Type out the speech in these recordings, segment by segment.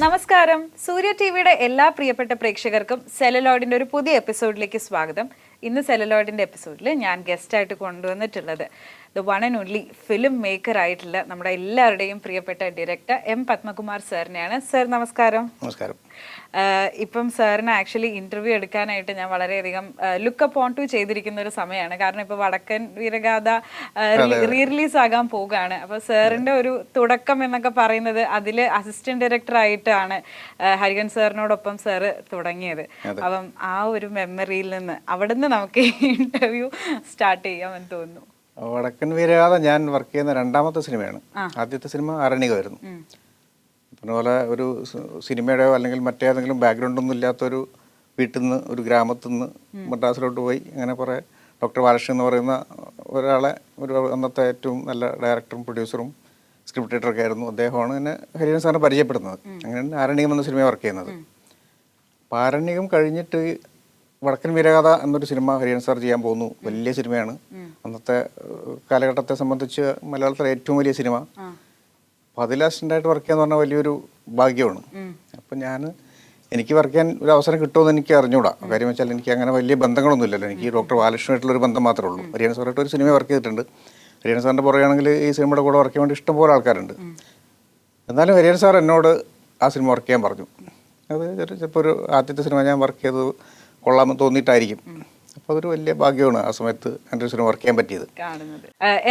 നമസ്കാരം. സൂര്യ ടിവിയുടെ എല്ലാ പ്രിയപ്പെട്ട പ്രേക്ഷകർക്കും സെലലോയിഡിന്റെ ഒരു പുതിയ എപ്പിസോഡിലേക്ക് സ്വാഗതം. ഇന്ന് സെലലോയിഡിന്റെ എപ്പിസോഡിൽ ഞാൻ ഗസ്റ്റായിട്ട് കൊണ്ടുവന്നിട്ടുള്ളത് the one and only film maker ആയിട്ടുള്ള നമ്മുടെ എല്ലാവരുടെയും പ്രിയപ്പെട്ട ഡയറക്ടർ എം പത്മകുമാർ സാറിനെയാണ്. സർ നമസ്കാരം. നമസ്കാരം. ഇപ്പം സാറിന് ആക്ച്വലി ഇന്റർവ്യൂ എടുക്കാനായിട്ട് ഞാൻ വളരെയധികം ലുക്കപ്പ് ഓൺ ടു ചെയ്തിരിക്കുന്ന ഒരു സമയമാണ്. കാരണം ഇപ്പോൾ വടക്കൻ വീരഗാഥ റീ റിലീസ് ആകാൻ പോവുകയാണ്. അപ്പോൾ സാറിന്റെ ഒരു തുടക്കം എന്നൊക്കെ പറയുന്നത് അതിൽ അസിസ്റ്റന്റ് ഡയറക്ടർ ആയിട്ടാണ് ഹരിഹരൻ സാറിനോടൊപ്പം സാറ് തുടങ്ങിയത്. അപ്പം ആ ഒരു മെമ്മറിയിൽ നിന്ന് അവിടുന്ന് നമുക്ക് ഇന്റർവ്യൂ സ്റ്റാർട്ട് ചെയ്യാമെന്ന് തോന്നുന്നു. വടക്കൻ വീരഗാഥ ഞാൻ വർക്ക് ചെയ്യുന്ന രണ്ടാമത്തെ സിനിമയാണ്. ആദ്യത്തെ സിനിമ ആരണ്യകമായിരുന്നു. അതുപോലെ ഒരു സിനിമയുടെയോ അല്ലെങ്കിൽ മറ്റേതെങ്കിലും ബാക്ക്ഗ്രൗണ്ട് ഒന്നും ഇല്ലാത്തൊരു വീട്ടിൽ നിന്ന് ഒരു ഗ്രാമത്തിൽ നിന്ന് മദ്രാസിലോട്ട് പോയി അങ്ങനെ കുറേ ഡോക്ടർ ബാലകൃഷ്ണൻ എന്ന് പറയുന്ന ഒരാളെ ഒരു അന്നത്തെ ഏറ്റവും നല്ല ഡയറക്ടറും പ്രൊഡ്യൂസറും സ്ക്രിപ്റ്റ് റൈറ്ററൊക്കെ ആയിരുന്നു. അദ്ദേഹമാണ് എന്നെ ഹരിഹരൻ സാറിനെ പരിചയപ്പെടുന്നത്. അങ്ങനെയാണ് ആരണ്യകം എന്ന സിനിമ വർക്ക് ചെയ്യുന്നത്. അപ്പോൾ ആരണ്യകം കഴിഞ്ഞിട്ട് വടക്കൻ വീരഗാഥ എന്നൊരു സിനിമ ഹരിഹരൻ സാർ ചെയ്യാൻ പോകുന്നു. വലിയ സിനിമയാണ്. അന്നത്തെ കാലഘട്ടത്തെ സംബന്ധിച്ച് മലയാളത്തിലെ ഏറ്റവും വലിയ സിനിമ. അപ്പോൾ അതിൽ അസിസ്റ്റൻ്റായിട്ട് വർക്ക് ചെയ്യാന്ന് പറഞ്ഞാൽ വലിയൊരു ഭാഗ്യമാണ്. അപ്പം എനിക്ക് വർക്ക് ചെയ്യാൻ ഒരു അവസരം കിട്ടുമെന്ന് എനിക്ക് അറിഞ്ഞൂടാ. കാര്യം വെച്ചാൽ എനിക്ക് അങ്ങനെ വലിയ ബന്ധങ്ങളൊന്നും ഇല്ലല്ലോ. എനിക്ക് ഡോക്ടർ ബാലകൃഷ്ണനായിട്ടുള്ളൊരു ബന്ധം മാത്രമേ ഉള്ളൂ. ഹരിഹരൻ സാറായിട്ട് ഒരു സിനിമ വർക്ക് ചെയ്തിട്ടുണ്ട്. ഹരിഹരൻ സാറിൻ്റെ പറയുകയാണെങ്കിൽ ഈ സിനിമയുടെ കൂടെ വർക്ക് ചെയ്യാൻ വേണ്ടി ഇഷ്ടംപോലെ ആൾക്കാരുണ്ട്. എന്നാലും ഹരിഹരൻ സാർ എന്നോട് ആ സിനിമ വർക്ക് ചെയ്യാൻ പറഞ്ഞു. അത് ചിലപ്പോൾ ഒരു ആദ്യത്തെ സിനിമ ഞാൻ വർക്ക് ചെയ്തത് കൊള്ളാമെന്ന് തോന്നിയിട്ടായിരിക്കും. അപ്പോൾ അതൊരു വലിയ ഭാഗ്യമാണ് ആ സമയത്ത് എൻ്റെ ഒരു സിനിമ വർക്ക് ചെയ്യാൻ പറ്റിയത്.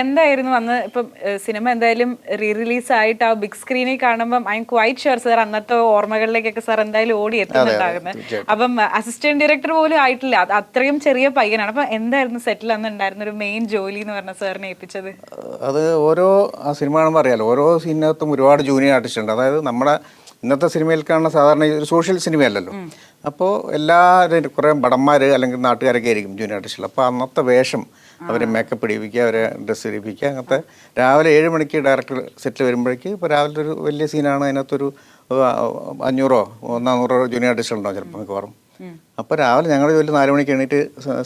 എന്തായിരുന്നു അന്ന് ഇപ്പം സിനിമ എന്തായാലും റീ റിലീസ് ആയിട്ട് ആ ബിഗ് സ്ക്രീനിൽ കാണുമ്പോൾ I M quite sure sir അന്നത്തെ ഓർമ്മകളിലേക്കൊക്കെ സാർ എന്തായാലും ഓടി എത്തുന്നുണ്ടാകുന്നത്. അപ്പം അസിസ്റ്റന്റ് ഡയറക്ടർ പോലും ആയിട്ടില്ല, അത്രയും ചെറിയ പയ്യനാണ്. അപ്പം എന്തായിരുന്നു സെറ്റിൽ അന്ന് ഉണ്ടായിരുന്ന ഒരു മെയിൻ ജോലി എന്ന് പറഞ്ഞ സാറിനെ ഏൽപ്പിച്ചത്? അത് ഓരോ ആ സിനിമ കാണുമ്പോൾ അറിയാലോ, ഓരോ സീനിനകത്തും ഒരുപാട് ജൂനിയർ ആർട്ടിസ്റ്റ് ഉണ്ട്. അതായത് നമ്മുടെ ഇന്നത്തെ സിനിമയിൽ കാണുന്ന സാധാരണ ഒരു സോഷ്യൽ സിനിമയല്ലല്ലോ. അപ്പോൾ എല്ലാവരും കുറേ ഭടന്മാർ അല്ലെങ്കിൽ നാട്ടുകാരൊക്കെ ആയിരിക്കും ജൂനിയർ ആർട്ടിസ്റ്റുകൾ. അപ്പോൾ അന്നത്തെ വേഷം അവരെ മേക്കപ്പ് ഇടിപ്പിക്കുക, അവരെ ഡ്രസ്സ് ഇടിപ്പിക്കുക. അങ്ങനത്തെ രാവിലെ 7 മണിക്ക് ഡയറക്ടർ സെറ്റിൽ വരുമ്പോഴേക്ക് ഇപ്പോൾ രാവിലെ ഒരു വലിയ സീനാണ്, അതിനകത്തൊരു 500 400 ജൂനിയർ ആർട്ടിസ്റ്റുകളുണ്ടാവും ചിലപ്പോൾ മിക്കവാറും. അപ്പോൾ രാവിലെ ഞങ്ങളുടെ ജോലി 4 മണിക്ക് എണീറ്റ്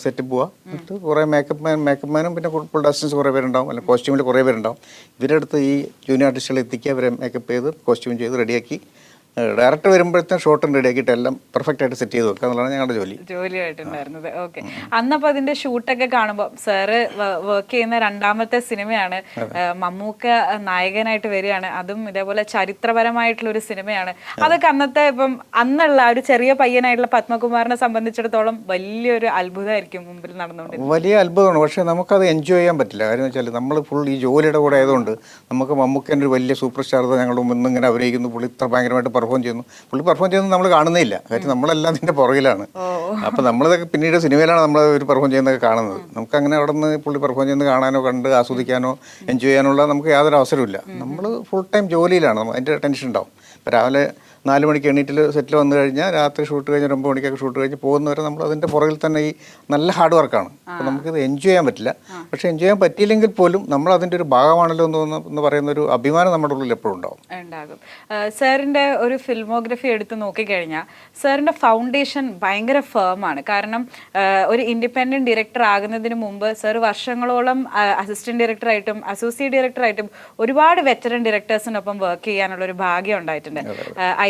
സെറ്റ് പോവുക. എന്നിട്ട് കുറേ മേക്കപ്പ് മാനും പിന്നെ ഫുൾ അസിസ്റ്റൻസ് കുറേ പേരുണ്ടാവും, അല്ലെങ്കിൽ കോസ്റ്റ്യൂമിൽ കുറേ പേരുണ്ടാവും. ഇവരുടെ അടുത്ത് ഈ ജൂനിയർ ആർട്ടിസ്റ്റുകളെ എത്തിക്കുക, അവരെ മേക്കപ്പ് ചെയ്ത് കോസ്റ്റ്യൂം ചെയ്ത് റെഡിയാക്കി ഡയറക്ടർ വരുമ്പോഴത്തേക്കും ഷോട്ടും റെഡിയാക്കിയിട്ട് എല്ലാം പെർഫെക്റ്റ് ആയിട്ട് സെറ്റ് ചെയ്ത് വെക്കുക എന്നുള്ളതാണ് ഞങ്ങളുടെ ജോലിയായിട്ടുണ്ടായിരുന്നത്. ഓക്കെ. അന്നപ്പോൾ അതിന്റെ ഷൂട്ടൊക്കെ കാണുമ്പോൾ സാറ് വർക്ക് ചെയ്യുന്ന രണ്ടാമത്തെ സിനിമയാണ്, മമ്മൂക്ക നായകനായിട്ട് വരികയാണ്. അതും ഇതേപോലെ ചരിത്രപരമായിട്ടുള്ള ഒരു സിനിമയാണ്. അതൊക്കെ അന്നത്തെ ഇപ്പം അന്നുള്ള ഒരു ചെറിയ പയ്യനായിട്ടുള്ള പത്മകുമാറിനെ സംബന്ധിച്ചിടത്തോളം വലിയൊരു അത്ഭുതമായിരിക്കും മുമ്പിൽ നടന്നുകൊണ്ടിരുന്നത്. വലിയ അത്ഭുതമാണ്. പക്ഷേ നമുക്കത് എൻജോയ് ചെയ്യാൻ പറ്റില്ല. കാര്യം വെച്ചാൽ നമ്മൾ ഫുൾ ഈ ജോലിയുടെ കൂടെ ആയതുകൊണ്ട് നമുക്ക് മമ്മൂക്കൻ്റെ ഒരു വലിയ സൂപ്പർ സ്റ്റാർ ഞങ്ങളുടെ മുന്നിൽ ഇങ്ങനെ അഭിനയിക്കുന്നു, പുള്ളി ഇത്ര ഭയങ്കരമായിട്ട് പെർഫോം ചെയ്യുന്നു. പുള്ളി പെർഫോം ചെയ്യുന്നത് നമ്മൾ കാണുന്നില്ല. കാര്യം നമ്മളെല്ലാം ഇതിൻ്റെ പുറകിലാണ്. അപ്പോൾ നമ്മളിതൊക്കെ പിന്നീട് സിനിമയിലാണ് നമ്മൾ ഒരു പെർഫോം ചെയ്യുന്നതൊക്കെ കാണുന്നത്. നമുക്കങ്ങനെ അവിടെ നിന്ന് പുള്ളി പെർഫോം ചെയ്യുന്നത് കാണാനോ കണ്ട് ആസ്വദിക്കാനോ എൻജോയ് ചെയ്യാനുള്ള നമുക്ക് യാതൊരു അവസരമില്ല. നമ്മൾ ഫുൾ ടൈം ജോലിയിലാണ്. അതിൻ്റെ ടെൻഷൻ ഉണ്ടാവും. ഇപ്പോൾ രാവിലെ 4 മണിക്ക് എണീറ്റിൽ സെറ്റിൽ വന്നു കഴിഞ്ഞാൽ രാത്രി ഷൂട്ട് കഴിഞ്ഞ് 9 മണിക്കൊക്കെ ഷൂട്ട് കഴിഞ്ഞ് പോകുന്നവരെ നമ്മൾ അതിൻ്റെ പുറകിൽ തന്നെ ഈ നല്ല ഹാർഡ് വർക്കാണ്. അപ്പോൾ നമുക്കിത് എൻജോയ് ചെയ്യാൻ പറ്റില്ല. പക്ഷേ എൻജോയ് ചെയ്യാൻ പറ്റിയില്ലെങ്കിൽ പോലും നമ്മൾ അതിൻ്റെ ഒരു ഭാഗമാണല്ലോ എന്ന് പറയുന്ന ഒരു അഭിമാനം നമ്മുടെ ഉള്ളിൽ എപ്പോഴും ഉണ്ടാകും. സാറിൻ്റെ ഒരു ഫിൽമോഗ്രഫി എടുത്ത് നോക്കിക്കഴിഞ്ഞാൽ സാറിൻ്റെ ഫൗണ്ടേഷൻ ഭയങ്കര ഫേമാണ്. കാരണം ഒരു ഇൻഡിപെൻഡൻറ്റ് ഡയറക്ടർ ആകുന്നതിന് മുമ്പ് സാർ വർഷങ്ങളോളം അസിസ്റ്റന്റ് ഡയറക്ടറായിട്ടും അസോസിയേറ്റ് ഡയറക്ടറായിട്ടും ഒരുപാട് വെറ്ററൻ ഡയറക്ടേഴ്സിനൊപ്പം വർക്ക് ചെയ്യാനുള്ള ഒരു ഭാഗ്യം ഉണ്ടായിട്ടുണ്ട്.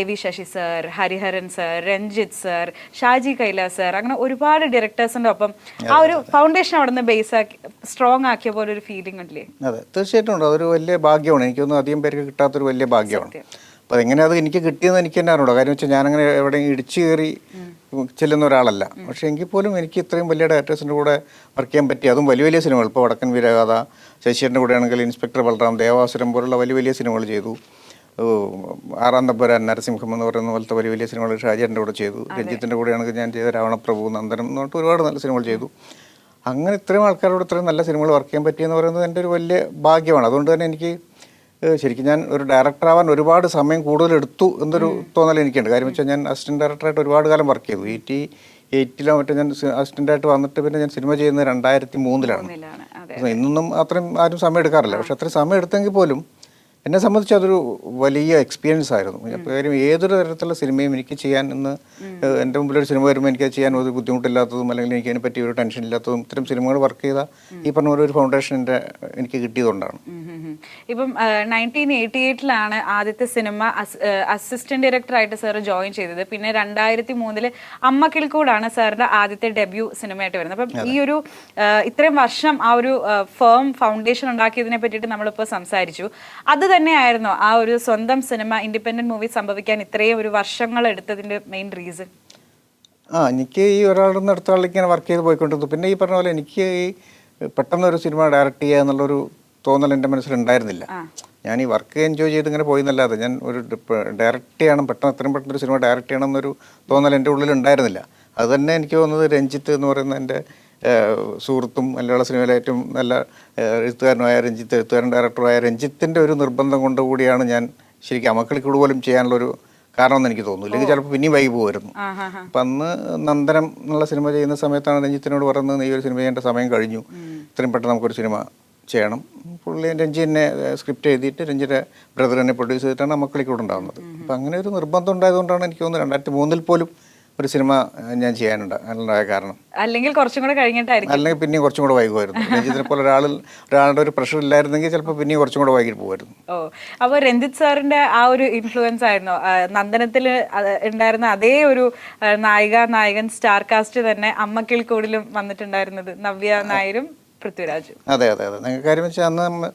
IV. Sasi sir, Hariharan sir, Ranjith sir, Shaji Kailas sir, അങ്ങനെ ഒരുപാട് ഡയറക്ടേഴ്സിൻ്റെ ഒപ്പം ആ ഒരു ഫൗണ്ടേഷൻ അവിടെ നിന്ന് ബേസ് ആക്കി സ്ട്രോങ് ആക്കിയ പോലെ ഒരു ഫീലിംഗ് ഉണ്ടല്ലേ? അതെ, തീർച്ചയായിട്ടും ഉണ്ട്. അതൊരു വലിയ ഭാഗ്യമാണ്. എനിക്കൊന്നും അധികം പേർക്ക് കിട്ടാത്തൊരു വലിയ ഭാഗ്യമാണ്. അപ്പോൾ അതെങ്ങനെ അത് എനിക്ക് കിട്ടിയെന്ന് എനിക്ക് തന്നെ അറിഞ്ഞൂടാ. കാര്യം വെച്ചാൽ ഞാനങ്ങനെ എവിടെയും ഇടിച്ചു കയറി ചെല്ലുന്ന ഒരാളല്ല. പക്ഷേ എങ്കിൽ പോലും എനിക്ക് ഇത്രയും വലിയ ഡയറക്ടേഴ്സിൻ്റെ കൂടെ വർക്ക് ചെയ്യാൻ പറ്റി. അതും വലിയ വലിയ സിനിമകൾ. ഇപ്പോൾ വടക്കൻ വീരഗാഥ, ശശിയുടെ കൂടെ ആണെങ്കിൽ ഇൻസ്പെക്ടർ ബൽറാം, ദേവാസുരം പോലുള്ള വലിയ വലിയ സിനിമകൾ ചെയ്തു. 6-ാം തമ്പുരാൻ, നരസിംഹം എന്ന് പറയുന്ന പോലത്തെ വലിയ വലിയ സിനിമകൾ ഷാജിയുടെ കൂടെ ചെയ്തു. രഞ്ജിത്തിൻ്റെ കൂടെയാണെങ്കിൽ ഞാൻ ചെയ്ത രാവണപ്രഭു, നന്ദനം എന്ന് പറഞ്ഞിട്ട് ഒരുപാട് നല്ല സിനിമകൾ ചെയ്തു. അങ്ങനെ ഇത്രയും ആൾക്കാരോട് ഇത്രയും നല്ല സിനിമകൾ വർക്ക് ചെയ്യാൻ പറ്റിയെന്ന് പറയുന്നത് എൻ്റെ ഒരു വലിയ ഭാഗ്യമാണ്. അതുകൊണ്ട് തന്നെ എനിക്ക് ശരിക്കും ഞാൻ ഒരു ഡയറക്ടറാവാൻ ഒരുപാട് സമയം കൂടുതൽ എടുത്തു എന്നൊരു തോന്നൽ എനിക്കുണ്ട്. കാര്യം വെച്ചാൽ ഞാൻ അസിസ്റ്റന്റ് ഡയറക്ടറായിട്ട് ഒരുപാട് കാലം വർക്ക് ചെയ്തു. 88 മറ്റേ ഞാൻ അസിസ്റ്റൻ്റായിട്ട് വന്നിട്ട് പിന്നെ ഞാൻ സിനിമ ചെയ്യുന്നത് 2003 ഇന്നൊന്നും അത്രയും ആരും സമയം എടുക്കാറില്ല. പക്ഷെ അത്രയും സമയം എടുത്തെങ്കിൽ പോലും എന്നെ സംബന്ധിച്ച് അതൊരു വലിയ എക്സ്പീരിയൻസ് ആയിരുന്നു. കാര്യം ഏതൊരു തരത്തിലുള്ള സിനിമയും എനിക്ക് ചെയ്യാൻ ഇന്ന് എൻ്റെ മുമ്പിലൊരു സിനിമ വരുമ്പോൾ എനിക്കത് ചെയ്യാൻ ഒരു ബുദ്ധിമുട്ടില്ലാത്തതും അല്ലെങ്കിൽ എനിക്ക് അതിനെ പറ്റി ഒരു ടെൻഷൻ ഇല്ലാത്തതും ഇത്തരം സിനിമകൾ വർക്ക് ചെയ്ത ഈ പറഞ്ഞ പോലെ ഒരു ഫൗണ്ടേഷൻ എനിക്ക് കിട്ടിയതുകൊണ്ടാണ്. ഇപ്പം 1988 ആദ്യത്തെ സിനിമ അസിസ്റ്റന്റ് ഡയറക്ടറായിട്ട് സാർ ജോയിൻ ചെയ്തത്. പിന്നെ 2003 അമ്മക്കിൽക്കൂടാണ് സാറിന്റെ ആദ്യത്തെ ഡെബ്യൂ സിനിമയായിട്ട് വരുന്നത്. അപ്പം ഈ ഒരു ഇത്രയും വർഷം ആ ഒരു ഫേം ഫൗണ്ടേഷൻ ഉണ്ടാക്കിയതിനെ പറ്റിയിട്ട് നമ്മളിപ്പോൾ സംസാരിച്ചു. അത് തന്നെയായിരുന്നു ആ ഒരു സ്വന്തം സിനിമ ഇൻഡിപെൻഡന്റ് മൂവി സംഭവിക്കാൻ ഇത്രയും ഒരു വർഷങ്ങൾ എടുത്തതിന്റെ മെയിൻ റീസൺ? എനിക്ക് ഈ ഒരാളുടെ നിന്ന് അടുത്ത ആളിലേക്ക് ഇങ്ങനെ വർക്ക് ചെയ്ത് പോയിക്കൊണ്ടിരുന്നു. പിന്നെ ഈ പറഞ്ഞ പോലെ എനിക്ക് ഈ പെട്ടെന്നൊരു സിനിമ ഡയറക്റ്റ് ചെയ്യുക എന്നുള്ളൊരു തോന്നൽ എൻ്റെ മനസ്സിലുണ്ടായിരുന്നില്ല. ഞാൻ ഈ വർക്ക് എൻജോയ് ചെയ്ത് ഇങ്ങനെ പോയി എന്നല്ലാതെ ഞാൻ ഒരു ഡയറക്റ്റ് ചെയ്യണം, എത്രയും പെട്ടെന്ന് ഒരു സിനിമ ഡയറക്റ്റ് ചെയ്യണം എന്നൊരു തോന്നൽ എൻ്റെ ഉള്ളിൽ ഉണ്ടായിരുന്നില്ല. അത് തന്നെ എനിക്ക് തോന്നുന്നത് രഞ്ജിത്ത് എന്ന് പറയുന്ന എൻ്റെ സുഹൃത്തും മലയാള സിനിമയിലെ ഏറ്റവും നല്ല എഴുത്തുകാരനുമായ രഞ്ജിത്ത്, എഴുത്തുകാരൻ ഡയറക്ടറുമായ രഞ്ജിത്തിൻ്റെ ഒരു നിർബന്ധം കൊണ്ട് കൂടിയാണ് ഞാൻ ശരിക്കും അമക്കളിക്കൂട് പോലും ചെയ്യാനുള്ളൊരു കാരണമെന്ന് എനിക്ക് തോന്നുന്നു. ഇല്ലെങ്കിൽ ചിലപ്പോൾ പിന്നെയും വൈകി പോകുമായിരുന്നു. അപ്പം അന്ന് നന്ദനം എന്നുള്ള സിനിമ ചെയ്യുന്ന സമയത്താണ് രഞ്ജിത്തിനോട് പറയുന്നത്, ഈ ഒരു സിനിമ ചെയ്യേണ്ട സമയം കഴിഞ്ഞു, ഇത്രയും പെട്ടെന്ന് നമുക്കൊരു സിനിമ ചെയ്യണം. പുള്ളി രഞ്ജിനെ സ്ക്രിപ്റ്റ് എഴുതിയിട്ട് രഞ്ജിൻ്റെ ബ്രദർ തന്നെ പ്രൊഡ്യൂസ് ചെയ്തിട്ടാണ് അമക്കളിക്കൂട് ഉണ്ടാകുന്നത്. അപ്പം അങ്ങനെ ഒരു നിർബന്ധം ഉണ്ടായതുകൊണ്ടാണ് എനിക്ക് തോന്നുന്നത് 2003 പോലും ഒരു സിനിമ ഞാൻ ചെയ്യാനുണ്ടായ കാരണം. അല്ലെങ്കിൽ കുറച്ചും കൂടെ കഴിഞ്ഞിട്ടായിരിക്കും, അല്ലെങ്കിൽ പിന്നെയും കുറച്ചും കൂടെ വൈകുമായിരുന്നു. രഞ്ജിത്തിനെ പോലെ ഒരാളുടെ ഒരു പ്രഷർ ഇല്ലായിരുന്നെങ്കിൽ ചിലപ്പോൾ പിന്നെയും കുറച്ചും കൂടെ വൈകിട്ട് പോകുമായിരുന്നു. അപ്പോൾ രഞ്ജിത്ത് സാറിന്റെ ആ ഒരു ഇൻഫ്ലുവൻസ് ആയിരുന്നു നന്ദനത്തിൽ ഉണ്ടായിരുന്ന അതേ ഒരു നായകൻ സ്റ്റാർ കാസ്റ്റ് തന്നെ അമ്മക്കിൽക്കൂടിലും വന്നിട്ടുണ്ടായിരുന്നത് നവ്യ നായരും പൃഥ്വിരാജും. അതെ. നിങ്ങൾക്ക് കാര്യം വെച്ചാൽ അന്ന്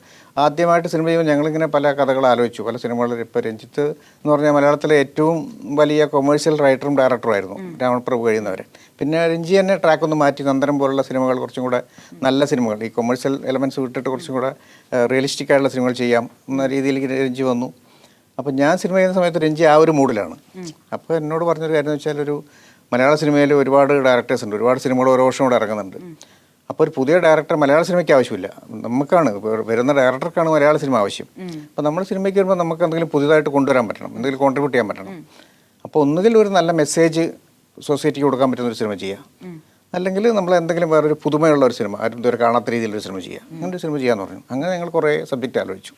ആദ്യമായിട്ട് സിനിമ ചെയ്യുമ്പോൾ ഞങ്ങളിങ്ങനെ പല കഥകൾ ആലോചിച്ചു, പല സിനിമകളിൽ. ഇപ്പോൾ രഞ്ജിത്ത് എന്ന് പറഞ്ഞാൽ മലയാളത്തിലെ ഏറ്റവും വലിയ കൊമേഴ്ഷ്യൽ റൈറ്ററും ഡയറക്ടറും ആയിരുന്നു, രാവണപ്രഭു കഴിയുന്നവരെ. പിന്നെ രഞ്ജി തന്നെ ട്രാക്ക് ഒന്ന് മാറ്റി, നന്ദനം പോലുള്ള സിനിമകൾ കുറച്ചും കൂടെ നല്ല സിനിമകൾ, ഈ കൊമേഴ്ഷ്യൽ എലമെൻറ്റ്സ് വിട്ടിട്ട് കുറച്ചും കൂടെ റിയലിസ്റ്റിക് ആയിട്ടുള്ള സിനിമകൾ ചെയ്യാം എന്ന രീതിയിലേക്ക് രഞ്ജി വന്നു. അപ്പോൾ ഞാൻ സിനിമ ചെയ്യുന്ന സമയത്ത് രഞ്ജി ആ ഒരു മൂഡിലാണ്. അപ്പോൾ എന്നോട് പറഞ്ഞൊരു കാര്യം എന്ന് വെച്ചാൽ, ഒരു മലയാള സിനിമയിൽ ഒരുപാട് ഡയറക്ടേഴ്സ് ഉണ്ട്, ഒരുപാട് സിനിമകൾ ഓരോ വർഷം കൂടെ ഇറങ്ങുന്നുണ്ട്. അപ്പോൾ ഒരു പുതിയ ഡയറക്ടർ മലയാള സിനിമയ്ക്ക് ആവശ്യമില്ല, നമുക്കാണ് വരുന്ന ഡയറക്ടർക്കാണ് മലയാള സിനിമ ആവശ്യം. അപ്പോൾ നമ്മൾ സിനിമയ്ക്ക് വരുമ്പോൾ നമുക്ക് എന്തെങ്കിലും പുതിയതായിട്ട് കൊണ്ടുവരാൻ പറ്റണം, എന്തെങ്കിലും കോൺട്രിബ്യൂട്ട് ചെയ്യാൻ പറ്റണം. അപ്പോൾ ഒന്നുകിൽ ഒരു നല്ല മെസ്സേജ് സൊസൈറ്റിക്ക് കൊടുക്കാൻ പറ്റുന്ന ഒരു സിനിമ ചെയ്യുക, അല്ലെങ്കിൽ നമ്മൾ എന്തെങ്കിലും വേറൊരു പുതുമയുള്ള ഒരു സിനിമ, ആരും ഇതുവരെ കാണാത്ത രീതിയിലൊരു സിനിമ ചെയ്യുക, അങ്ങനെ ഒരു സിനിമ ചെയ്യാമെന്ന് പറഞ്ഞു. അങ്ങനെ ഞങ്ങൾ കുറേ സബ്ജക്റ്റ് ആലോചിച്ചു.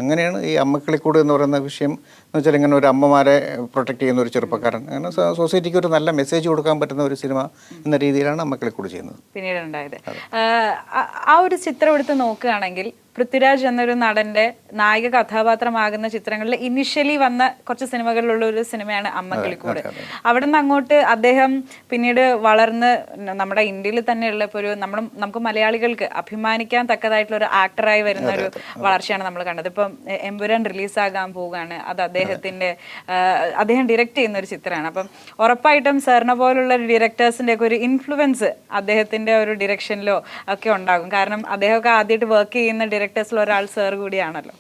അങ്ങനെയാണ് ഈ അമ്മക്കിളിക്കൂട് എന്ന് പറയുന്ന വിഷയം എന്ന് വെച്ചാൽ, ഇങ്ങനെ ഒരു അമ്മമാരെ പ്രൊട്ടക്ട് ചെയ്യുന്ന ഒരു ചെറുപ്പക്കാരൻ, അങ്ങനെ സൊസൈറ്റിക്ക് ഒരു നല്ല മെസ്സേജ് കൊടുക്കാൻ പറ്റുന്ന ഒരു സിനിമ എന്ന രീതിയിലാണ് അമ്മക്കിളിക്കൂട് ചെയ്യുന്നത്. പിന്നീട് ഉണ്ടായത് ആ ഒരു ചിത്രം എടുത്ത് നോക്കുകയാണെങ്കിൽ, പൃഥ്വിരാജ് എന്നൊരു നടന്റെ നായിക കഥാപാത്രമാകുന്ന ചിത്രങ്ങളിൽ ഇനിഷ്യലി വന്ന കുറച്ച് സിനിമകളിലുള്ള ഒരു സിനിമയാണ് അമ്മക്കിളിക്കൂട്. അവിടെ നിന്ന് അങ്ങോട്ട് അദ്ദേഹം പിന്നീട് വളർന്ന് നമ്മുടെ ഇന്ത്യയിൽ തന്നെയുള്ള ഇപ്പോൾ ഒരു നമുക്ക് മലയാളികൾക്ക് അഭിമാനിക്കാൻ തക്കതായിട്ടുള്ള ഒരു ആക്ടറായി വരുന്ന ഒരു വളർച്ചയാണ് നമ്മൾ കണ്ടത്. ഇപ്പം എമ്പുരാൻ റിലീസാകാൻ പോവുകയാണ്, അത് അദ്ദേഹം ഡയറക്റ്റ് ചെയ്യുന്ന ഒരു ചിത്രമാണ്. അപ്പം ഉറപ്പായിട്ടും സാറിനെ പോലുള്ള ഡയറക്ടേഴ്സിന്റെ ഒക്കെ ഒരു ഇൻഫ്ലുവൻസ് അദ്ദേഹത്തിന്റെ ഒരു ഡിറക്ഷനിലോ ഒക്കെ ഉണ്ടാകും. കാരണം അദ്ദേഹമൊക്കെ ആദ്യമായിട്ട് വർക്ക് ചെയ്യുന്ന ഡയറക്ടേഴ്സിൽ ഒരാൾ സാർ കൂടിയാണല്ലോ.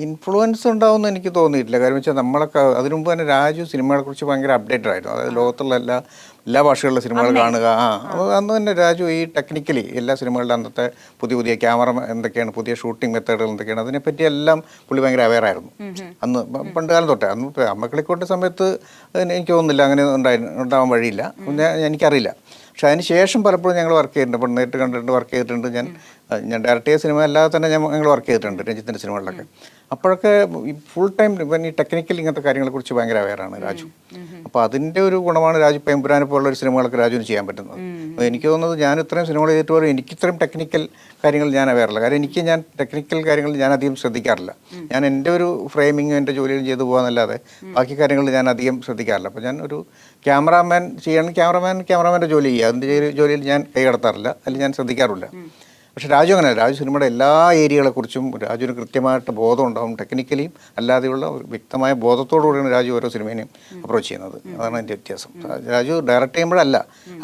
ഇൻഫ്ലുവൻസ് ഉണ്ടാവുമെന്ന് എനിക്ക് തോന്നിയിട്ടില്ല. കാര്യം വെച്ചാൽ നമ്മളൊക്കെ അതിനു മുമ്പ് തന്നെ രാജു സിനിമകളെ കുറിച്ച് ഭയങ്കര അപ്ഡേറ്റഡ് ആയിരുന്നു. അതായത് ലോകത്തുള്ള എല്ലാ ഭാഷകളിലെ സിനിമകൾ കാണുക. അന്ന് തന്നെ രാജു ഈ ടെക്നിക്കലി എല്ലാ സിനിമകളുടെ അന്നത്തെ പുതിയ ക്യാമറ എന്തൊക്കെയാണ്, പുതിയ ഷൂട്ടിംഗ് മെത്തേഡുകൾ എന്തൊക്കെയാണ്, അതിനെപ്പറ്റി എല്ലാം പുള്ളി ഭയങ്കര അവെയർ ആയിരുന്നു അന്ന്, പണ്ട് കാലം തൊട്ടേ. അന്ന് അമ്മക്കിളിക്കൂടിൻ്റെ സമയത്ത് എനിക്ക് തോന്നുന്നില്ല അങ്ങനെ ഉണ്ടാവാൻ വഴിയില്ല, എനിക്കറിയില്ല. പക്ഷെ അതിന് ശേഷം പലപ്പോഴും ഞങ്ങൾ വർക്ക് ചെയ്തിട്ടുണ്ട്, അപ്പോൾ നേരിട്ട് കണ്ടിട്ടുണ്ട്, വർക്ക് ചെയ്തിട്ടുണ്ട്. ഞാൻ ഡയറക്റ്റ് ചെയ്ത സിനിമ അല്ലാതെ തന്നെ ഞങ്ങൾ വർക്ക് ചെയ്തിട്ടുണ്ട് രഞ്ജിത്തിൻ്റെ സിനിമകളിലൊക്കെ. അപ്പോഴൊക്കെ ഫുൾ ടൈം ഇപ്പം ഈ ടെക്നിക്കൽ ഇങ്ങനത്തെ കാര്യങ്ങളെക്കുറിച്ച് ഭയങ്കര അവെയറാണ് രാജു. അപ്പോൾ അതിൻ്റെ ഒരു ഗുണമാണ് രാജു ഇപ്പം എമ്പുരാനെ പോലുള്ള ഒരു സിനിമകളൊക്കെ രാജുവിന് ചെയ്യാൻ പറ്റുന്നത്. എനിക്ക് തോന്നുന്നത് ഞാൻ ഇത്രയും സിനിമകൾ ചെയ്തിട്ട് പോലും എനിക്ക് ഇത്രയും ടെക്നിക്കൽ കാര്യങ്ങൾ ഞാൻ അവെയറില്ല. കാര്യം ഞാൻ ടെക്നിക്കൽ കാര്യങ്ങൾ ഞാൻ അധികം ശ്രദ്ധിക്കാറില്ല. ഞാൻ എൻ്റെ ഒരു ഫ്രെയിമിങ് എൻ്റെ ജോലിയിൽ ചെയ്തു പോകാന്നല്ലാതെ ബാക്കി കാര്യങ്ങൾ ഞാൻ അധികം ശ്രദ്ധിക്കാറില്ല. അപ്പോൾ ഞാൻ ഒരു ക്യാമറാമാൻ ചെയ്യണമെങ്കിൽ ക്യാമറാമാൻ്റെ ജോലി ചെയ്യുക, അതിൻ്റെ ജോലിയിൽ ഞാൻ കൈ കടത്താറില്ല, അല്ലെങ്കിൽ ഞാൻ ശ്രദ്ധിക്കാറില്ല. പക്ഷേ രാജു അങ്ങനെ, രാജു സിനിമയുടെ എല്ലാ ഏരിയകളെക്കുറിച്ചും രാജുവിന് കൃത്യമായിട്ട് ബോധം ഉണ്ടാവും. ടെക്നിക്കലിയും അല്ലാതെയുള്ള വ്യക്തമായ ബോധത്തോടുകൂടിയാണ് രാജു ഓരോ സിനിമേനെയും അപ്രോച്ച് ചെയ്യുന്നത്. അതാണ് അതിൻ്റെ വ്യത്യാസം. രാജു ഡയറക്റ്റ് ചെയ്യുമ്പോഴല്ല,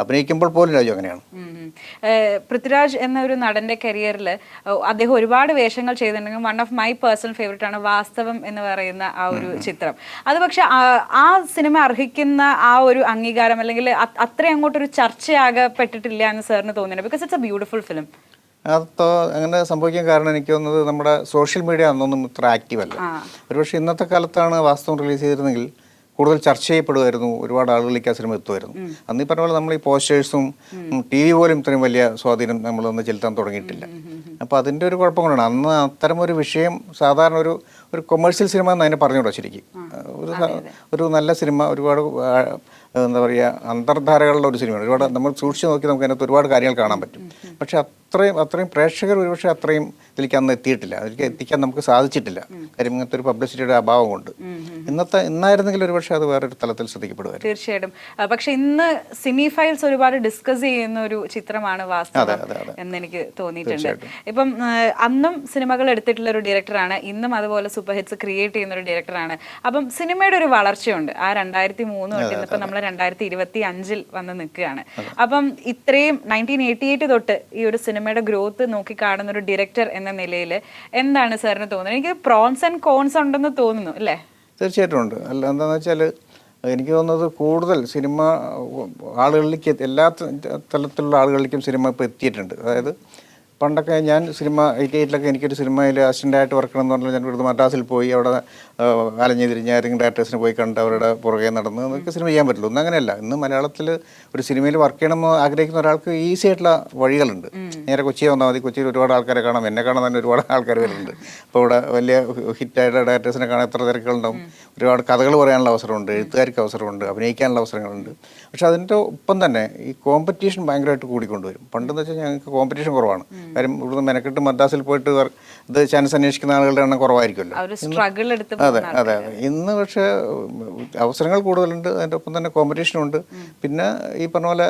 അഭിനയിക്കുമ്പോൾ പോലും രാജു അങ്ങനെയാണ്. പൃഥ്വിരാജ് എന്ന ഒരു നടന്റെ കരിയറിൽ അദ്ദേഹം ഒരുപാട് വേഷങ്ങൾ ചെയ്തിട്ടുണ്ടെങ്കിൽ one of my personal favourite ആണ് വാസ്തവം എന്ന് പറയുന്ന ആ ഒരു ചിത്രം. അത് പക്ഷെ ആ സിനിമ അർഹിക്കുന്ന ആ ഒരു അംഗീകാരം അല്ലെങ്കിൽ അത്രയും അങ്ങോട്ടൊരു ചർച്ചയാകപ്പെട്ടിട്ടില്ല എന്ന് സാറിന് തോന്നുന്നുണ്ട്. Because it's A beautiful film. അതോ അങ്ങനെ സംഭവിക്കാൻ കാരണം എനിക്ക് തോന്നുന്നത് നമ്മുടെ സോഷ്യൽ മീഡിയ അന്നൊന്നും ഇത്ര ആക്റ്റീവ് അല്ല. ഒരുപക്ഷെ ഇന്നത്തെ കാലത്താണ് വാസ്തവം റിലീസ് ചെയ്തിരുന്നെങ്കിൽ കൂടുതൽ ചർച്ച ചെയ്യപ്പെടുമായിരുന്നു, ഒരുപാട് ആളുകളിലേക്ക് ആ സിനിമ എത്തുമായിരുന്നു. അന്ന് ഈ പറഞ്ഞ പോലെ നമ്മൾ ഈ പോസ്റ്റേഴ്സും TV പോലും ഇത്രയും വലിയ സ്വാധീനം നമ്മളൊന്ന് ചെലുത്താൻ തുടങ്ങിയിട്ടില്ല. അപ്പോൾ അതിൻ്റെ ഒരു കുഴപ്പം കൊണ്ടാണ് അന്ന് അത്തരം ഒരു വിഷയം സാധാരണ ഒരു കൊമേഴ്ഷ്യൽ സിനിമ എന്ന് അതിനെ പറഞ്ഞുകൂടാ ശരിക്കും. ഒരു നല്ല സിനിമ, ഒരുപാട് എന്താ പറയുക, അന്തർധാരകളുള്ള ഒരു സിനിമയാണ്. ഒരുപാട് നമ്മൾ സൂക്ഷിച്ച് നോക്കി നമുക്ക് അതിനകത്ത് ഒരുപാട് കാര്യങ്ങൾ കാണാൻ പറ്റും. പക്ഷെ അത്രയും പ്രേക്ഷകർ ഒരുപക്ഷെ അത്രയും ഇതിലേക്ക് അന്ന് എത്തിയിട്ടില്ല, അതിലേക്ക് എത്തിക്കാൻ നമുക്ക് സാധിച്ചിട്ടില്ല. കാര്യം ഇങ്ങനത്തെ ഒരു പബ്ലിസിറ്റിയുടെ അഭാവം കൊണ്ട്. ഇന്നായിരുന്നെങ്കിൽ ഒരുപക്ഷെ അത് വേറൊരു തലത്തിൽ ശ്രദ്ധിക്കപ്പെടുമായിരുന്നു. തീർച്ചയായിട്ടും. പക്ഷെ ഇന്ന് സിനി ഫയൽസ് ഒരുപാട് ഡിസ്കസ് ചെയ്യുന്ന ഒരു ചിത്രമാണ് വാസ്തവം എന്ന് എനിക്ക് തോന്നിയിട്ടുണ്ട്. ഇപ്പം അന്നും സിനിമകൾ എടുത്തിട്ടുള്ള ഒരു ഡയറക്ടറാണ്, ഇന്നും അതുപോലെ സൂപ്പർ ഹിറ്റ്സ് ക്രിയേറ്റ് ചെയ്യുന്ന ഒരു ഡയറക്ടറാണ്. അപ്പം സിനിമയുടെ ഒരു വളർച്ചയുണ്ട്. ആ 2003 തൊട്ട് ഇന്നിപ്പോൾ നമ്മൾ 2025 വന്ന് നിൽക്കുകയാണ്. അപ്പം ഇത്രയും 1988 തൊട്ട് ഈ ഒരു സിനിമയുടെ ഗ്രോത്ത് നോക്കി കാണുന്ന ഒരു ഡയറക്ടർ എന്ന നിലയിൽ എന്താണ് സാറിന് തോന്നുന്നത്? എനിക്ക് പ്രോൺസ് ആൻഡ് കോൺസ് ഉണ്ടെന്ന് തോന്നുന്നു അല്ലേ? തീർച്ചയായിട്ടും ഉണ്ട്. അല്ല, എന്താണെന്ന് വെച്ചാൽ എനിക്ക് തോന്നുന്നത് കൂടുതൽ സിനിമ ആളുകളിലേക്ക്, എല്ലാ തലത്തിലുള്ള ആളുകളിലേക്കും സിനിമ ഇപ്പോൾ എത്തിയിട്ടുണ്ട്. അതായത് പണ്ടൊക്കെ ഞാൻ സിനിമ 88 എനിക്കൊരു സിനിമയിൽ അസിസ്റ്റൻ്റായിട്ട് വർക്ക് ചെയ്യണം എന്ന് പറഞ്ഞാൽ ഞാൻ ഇവിടുന്ന് മദ്രാസിൽ പോയി അവിടെ അലഞ്ഞു തിരിഞ്ഞ് ആരെങ്കിലും ഡയറക്ടേഴ്സിനെ പോയി കണ്ട് അവരുടെ പുറകെ നടന്ന് നമുക്ക് സിനിമ ചെയ്യാൻ പറ്റുള്ളൂ. ഒന്നും അങ്ങനെയല്ല. ഇന്ന് മലയാളത്തിൽ ഒരു സിനിമയിൽ വർക്ക് ചെയ്യണമെന്ന് ആഗ്രഹിക്കുന്ന ഒരാൾക്ക് ഈസി ആയിട്ടുള്ള വഴികളുണ്ട്. നേരെ കൊച്ചിയിൽ വന്നാൽ മതി. കൊച്ചിയിൽ ഒരുപാട് ആൾക്കാരെ കാണാം. എന്നെ കാണാൻ തന്നെ ഒരുപാട് ആൾക്കാർ വരുന്നുണ്ട്. അപ്പോൾ ഇവിടെ വലിയ ഹിറ്റായിട്ടുള്ള ഡയറക്ടേഴ്സിനെ കാണാൻ എത്ര തിരക്കുകളുണ്ടാവും. ഒരുപാട് കഥകൾ പറയാനുള്ള അവസരമുണ്ട്, എഴുത്തുകാർക്ക് അവസരമുണ്ട്, അഭിനയിക്കാനുള്ള അവസരങ്ങളുണ്ട്. പക്ഷെ അതിൻ്റെ ഒപ്പം തന്നെ ഈ കോമ്പറ്റീഷൻ ഭയങ്കരമായിട്ട് കൂടിക്കൊണ്ടുവരും. പണ്ടെന്ന് വെച്ചാൽ ഞങ്ങൾക്ക് കോമ്പറ്റീഷൻ കുറവാണ്. കാര്യം ഇവിടുന്ന് മെനക്കെട്ട് മദ്രാസിൽ പോയിട്ട് ഇത് ചാൻസ് അന്വേഷിക്കുന്ന ആളുകളുടെ എണ്ണം കുറവായിരിക്കുമല്ലോ. അതെ അതെ. ഇന്ന് പക്ഷേ അവസരങ്ങൾ കൂടുതലുണ്ട്, അതിൻ്റെ ഒപ്പം തന്നെ കോമ്പറ്റീഷനുണ്ട്. പിന്നെ ഈ പറഞ്ഞ പോലെ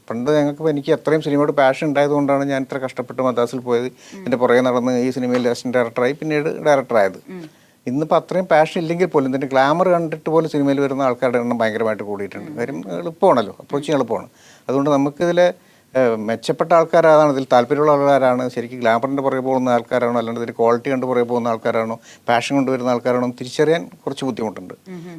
പണ്ട് എനിക്ക് അത്രയും സിനിമയോട് പാഷൻ ഉണ്ടായതുകൊണ്ടാണ് ഞാൻ ഇത്ര കഷ്ടപ്പെട്ട് മദ്രാസിൽ പോയത്. എൻ്റെ പുറകെ നടന്ന് ഈ സിനിമയിൽ അസിസ്റ്റന്റ് ഡയറക്ടറായി, പിന്നീട് ഡയറക്ടറായത്. ഇന്നിപ്പോൾ അത്രയും പാഷൻ ഇല്ലെങ്കിൽ പോലും ഇതിൻ്റെ ഗ്ലാമർ കണ്ടിട്ട് പോലും സിനിമയിൽ വരുന്ന ആൾക്കാരുടെ എണ്ണം ഭയങ്കരമായിട്ട് കൂടിയിട്ടുണ്ട്. കാര്യം എളുപ്പമാണല്ലോ, അപ്രോച്ചിങ് എളുപ്പമാണ്. അതുകൊണ്ട് നമുക്കിതിലെ മെച്ചപ്പെട്ട ആൾക്കാരാണ്, ഇതിൽ താല്പര്യമുള്ള ആൾക്കാരാണ്, ശരിക്കും ഗ്ലാമറിൻ്റെ പുറകെ പോകുന്ന ആൾക്കാരാണോ, അല്ലാണ്ട് ഇതിന് ക്വാളിറ്റി കണ്ട് പുറകെ പോകുന്ന ആൾക്കാരാണോ, പാഷൻ കൊണ്ടുവരുന്ന ആൾക്കാരാണോ തിരിച്ചറിയാൻ കുറച്ച് ബുദ്ധിമുട്ടുണ്ട്.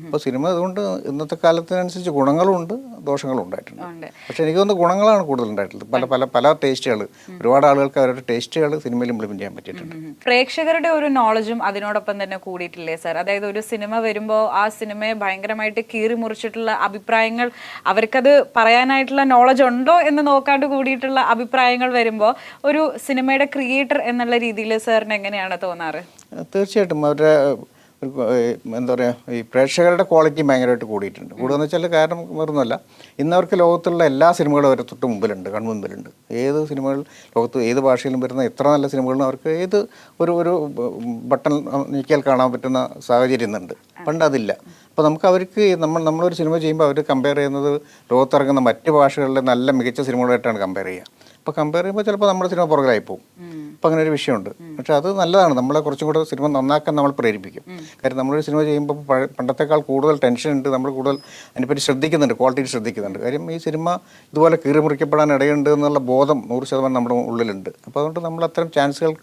അപ്പോൾ സിനിമ അതുകൊണ്ട് ഇന്നത്തെ കാലത്തിനനുസരിച്ച് ഗുണങ്ങളും ഉണ്ട്, ദോഷങ്ങളും ഉണ്ടായിട്ടുണ്ട്. പക്ഷേ എനിക്ക് തോന്നുന്നു ഗുണങ്ങളാണ് കൂടുതൽ ഉണ്ടായിട്ടുള്ളത്. പല പല പല ടേസ്റ്റുകൾ, ഒരുപാട് ആളുകൾക്ക് അവരുടെ ടേസ്റ്റുകൾ സിനിമയിൽ ഇംപ്ലിമെൻറ്റ് ചെയ്യാൻ പറ്റിയിട്ടുണ്ട്. പ്രേക്ഷകരുടെ ഒരു നോളജും അതിനോടൊപ്പം തന്നെ കൂടിയിട്ടില്ലേ സാർ? അതായത് ഒരു സിനിമ വരുമ്പോൾ ആ സിനിമയെ ഭയങ്കരമായിട്ട് കീറി മുറിച്ചിട്ടുള്ള അഭിപ്രായങ്ങൾ, അവർക്കത് പറയാനായിട്ടുള്ള നോളജ് ഉണ്ടോ എന്ന് നോക്കാണ്ട് കൂടിയിട്ടുള്ള അഭിപ്രായങ്ങൾ വരുമ്പോൾ ഒരു സിനിമയുടെ ക്രിയേറ്റർ എന്നുള്ള രീതിയിൽ സാറിന് എങ്ങനെയാണ് തോന്നാറ്? തീർച്ചയായിട്ടും അവരുടെ എന്താ പറയുക, ഈ പ്രേക്ഷകരുടെ ക്വാളിറ്റി ഭയങ്കരമായിട്ട് കൂടിയിട്ടുണ്ട്. കൂടുതലെന്ന് വെച്ചാൽ കാരണം വേറൊന്നുമല്ല, ഇന്നവർക്ക് ലോകത്തുള്ള എല്ലാ സിനിമകളും അവരെ തൊട്ട് മുമ്പിലുണ്ട്, കൺമുമ്പിലുണ്ട്. ഏത് സിനിമകൾ ലോകത്ത് ഏത് ഭാഷയിലും വരുന്ന എത്ര നല്ല സിനിമകളും അവർക്ക് ഏത് ഒരു ബട്ടൺ നീക്കിയാൽ കാണാൻ പറ്റുന്ന സാഹചര്യം ഇന്നുണ്ട്. പണ്ട് അതില്ല. അപ്പോൾ നമുക്ക് അവർക്ക് നമ്മളൊരു സിനിമ ചെയ്യുമ്പോൾ അവർ കമ്പയർ ചെയ്യുന്നത് ലോകത്തിറങ്ങുന്ന മറ്റ് ഭാഷകളിലെ നല്ല മികച്ച സിനിമകളായിട്ടാണ് കമ്പയർ ചെയ്യുക. അപ്പോൾ കമ്പയർ ചെയ്യുമ്പോൾ ചിലപ്പോൾ നമ്മുടെ സിനിമ പുറകിലായി പോകും. അപ്പോൾ അങ്ങനെ ഒരു വിഷയമുണ്ട്. പക്ഷെ അത് നല്ലതാണ്, നമ്മളെ കുറച്ചും കൂടെ സിനിമ നന്നാക്കാൻ നമ്മൾ പ്രേരിപ്പിക്കും. കാര്യം നമ്മളൊരു സിനിമ ചെയ്യുമ്പോൾ പണ്ടത്തേക്കാൾ കൂടുതൽ ടെൻഷൻ ഉണ്ട്, നമ്മൾ കൂടുതൽ അതിനെപ്പറ്റി ശ്രദ്ധിക്കുന്നുണ്ട്, ക്വാളിറ്റി ശ്രദ്ധിക്കുന്നുണ്ട്. കാര്യം ഈ സിനിമ ഇതുപോലെ കീറി മുറിക്കപ്പെടാൻ ഇടയുണ്ട് എന്നുള്ള ബോധം 100% നമ്മുടെ ഉള്ളിലുണ്ട്. അപ്പോൾ അതുകൊണ്ട് നമ്മൾ അത്തരം ചാൻസുകൾ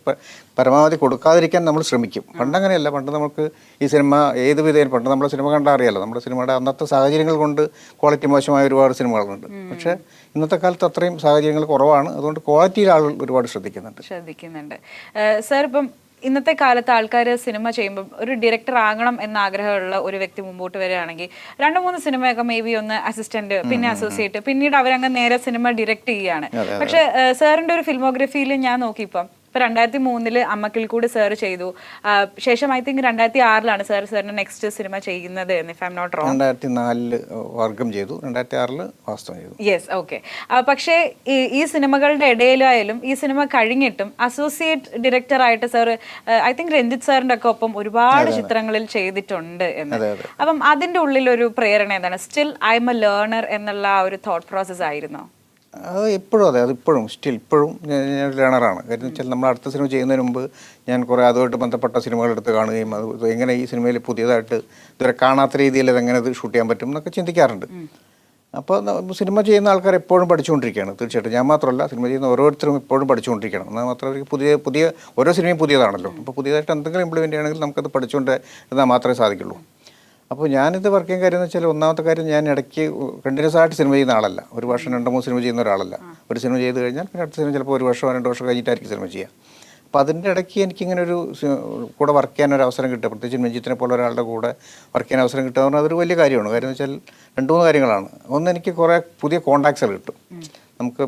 പരമാവധി കൊടുക്കാതിരിക്കാൻ നമ്മൾ ശ്രമിക്കും. പണ്ടങ്ങനെയല്ല. പണ്ട് നമുക്ക് ഈ സിനിമ ഏത് വിധേയം, പണ്ട് നമ്മളെ സിനിമ കണ്ടാൽ അറിയാമല്ലോ, നമ്മുടെ സിനിമയുടെ അന്നത്തെ സാഹചര്യങ്ങൾ കൊണ്ട് ക്വാളിറ്റി മോശമായ ഒരുപാട് സിനിമകളുണ്ട്. പക്ഷേ ഇന്നത്തെ കാലത്ത് അത്രയും സാഹചര്യങ്ങൾ കുറവാണ്. അതുകൊണ്ട് ക്വാളിറ്റിയിൽ ആളുകൾ ഒരുപാട് ശ്രദ്ധിക്കുന്നുണ്ട്. സാർ, ഇപ്പം ഇന്നത്തെ കാലത്ത് ആൾക്കാർ സിനിമ ചെയ്യുമ്പോൾ ഒരു ഡയറക്ടർ ആകണം എന്ന ആഗ്രഹമുള്ള ഒരു വ്യക്തി മുമ്പോട്ട് വരികയാണെങ്കിൽ 2-3 സിനിമയൊക്കെ മേ ബി ഒന്ന് അസിസ്റ്റന്റ്, പിന്നെ അസോസിയേറ്റ്, പിന്നീട് അവരങ്ങ് നേരെ സിനിമ ഡയറക്ട് ചെയ്യുകയാണ്. പക്ഷെ സാറിന്റെ ഒരു ഫിൽമോഗ്രഫിയിൽ ഞാൻ നോക്കിയപ്പം ഇപ്പൊ 2003 അമ്മക്കിൽ കൂടി സാർ ചെയ്തു. ശേഷം ഐ തിങ്ക് 2006 സാറിന്റെ നെക്സ്റ്റ് സിനിമ ചെയ്യുന്നത്, if I am not wrong. 2004 Vargam ചെയ്തു, 2006 വാസ്തവം ചെയ്തു. Yes, okay. പക്ഷേ ഈ സിനിമകളുടെ ഇടയിലായാലും ഈ സിനിമ കഴിഞ്ഞിട്ടും അസോസിയേറ്റ് ഡയറക്ടറായിട്ട് സാർ ഐ തിങ്ക് രഞ്ജിത്ത് സാറിന്റെ ഒക്കെ ഒപ്പം ഒരുപാട് ചിത്രങ്ങളിൽ ചെയ്തിട്ടുണ്ട് എന്ന്. അപ്പം അതിന്റെ ഉള്ളിലൊരു പ്രേരണ എന്താണ്? Still I M A learner എന്നുള്ള ആ ഒരു തോട്ട് പ്രോസസ് ആയിരുന്നോ? അത് എപ്പോഴും അതെ, അതിപ്പോഴും ഇപ്പോഴും ഞാൻ ലേണറാണ്. കാര്യം വെച്ചാൽ നമ്മൾ അടുത്ത സിനിമ ചെയ്യുന്നതിന് മുമ്പ് ഞാൻ കുറേ അതുമായിട്ട് ബന്ധപ്പെട്ട സിനിമകൾ എടുത്ത് കാണുകയും അത് എങ്ങനെ ഈ സിനിമയിൽ പുതിയതായിട്ട് ഇതുവരെ കാണാത്ത രീതിയിൽ അതെങ്ങനെ ഇത് ഷൂട്ട് ചെയ്യാൻ പറ്റും എന്നൊക്കെ ചിന്തിക്കാറുണ്ട്. അപ്പോൾ സിനിമ ചെയ്യുന്ന ആൾക്കാർ എപ്പോഴും പഠിച്ചുകൊണ്ടിരിക്കുകയാണ്. തീർച്ചയായിട്ടും ഞാൻ മാത്രമല്ല, സിനിമ ചെയ്യുന്ന ഓരോരുത്തരും എപ്പോഴും പഠിച്ചുകൊണ്ടിരിക്കണം. എന്നാൽ മാത്രമേ പുതിയ ഓരോ സിനിമയും പുതിയതാണല്ലോ. അപ്പോൾ പുതിയതായിട്ട് എന്തെങ്കിലും ഇംപ്ലിമെൻ്റ് ചെയ്യണമെങ്കിൽ നമുക്കത് പഠിച്ചുകൊണ്ട് എന്നാൽ മാത്രമേ സാധിക്കുള്ളൂ. അപ്പോൾ ഞാനിത് വർക്ക് ചെയ്യാൻ കാര്യം എന്ന് വെച്ചാൽ, ഒന്നാമത്തെ കാര്യം, ഞാൻ ഇടയ്ക്ക് കണ്ടിന്യൂസ് ആയിട്ട് സിനിമ ചെയ്യുന്ന ആളല്ല. ഒരു വർഷം 2-3 സിനിമ ചെയ്യുന്ന ഒരാളല്ല. ഒരു സിനിമ ചെയ്ത് കഴിഞ്ഞാൽ പിന്നെ അടുത്ത സിനിമ ചിലപ്പോൾ 1 വർഷമോ 2 വർഷം കഴിഞ്ഞിട്ടായിരിക്കും സിനിമ ചെയ്യുക. അപ്പോൾ അതിൻ്റെ ഇടയ്ക്ക് എനിക്കിങ്ങനെ ഒരു കൂടെ വർക്ക് ചെയ്യാൻ ഒരു അവസരം കിട്ടുക, പ്രത്യേകിച്ച് രഞ്ജിത്തിനെ പോലെ ഒരാളുടെ കൂടെ വർക്ക് ചെയ്യാൻ അവസരം കിട്ടുക എന്ന് പറഞ്ഞാൽ അതൊരു വലിയ കാര്യമാണ്. കാര്യം എന്ന് വെച്ചാൽ 2-3 കാര്യങ്ങളാണ്. ഒന്ന്, എനിക്ക് കുറേ പുതിയ കോൺടാക്ട്സുകൾ കിട്ടും. നമുക്ക്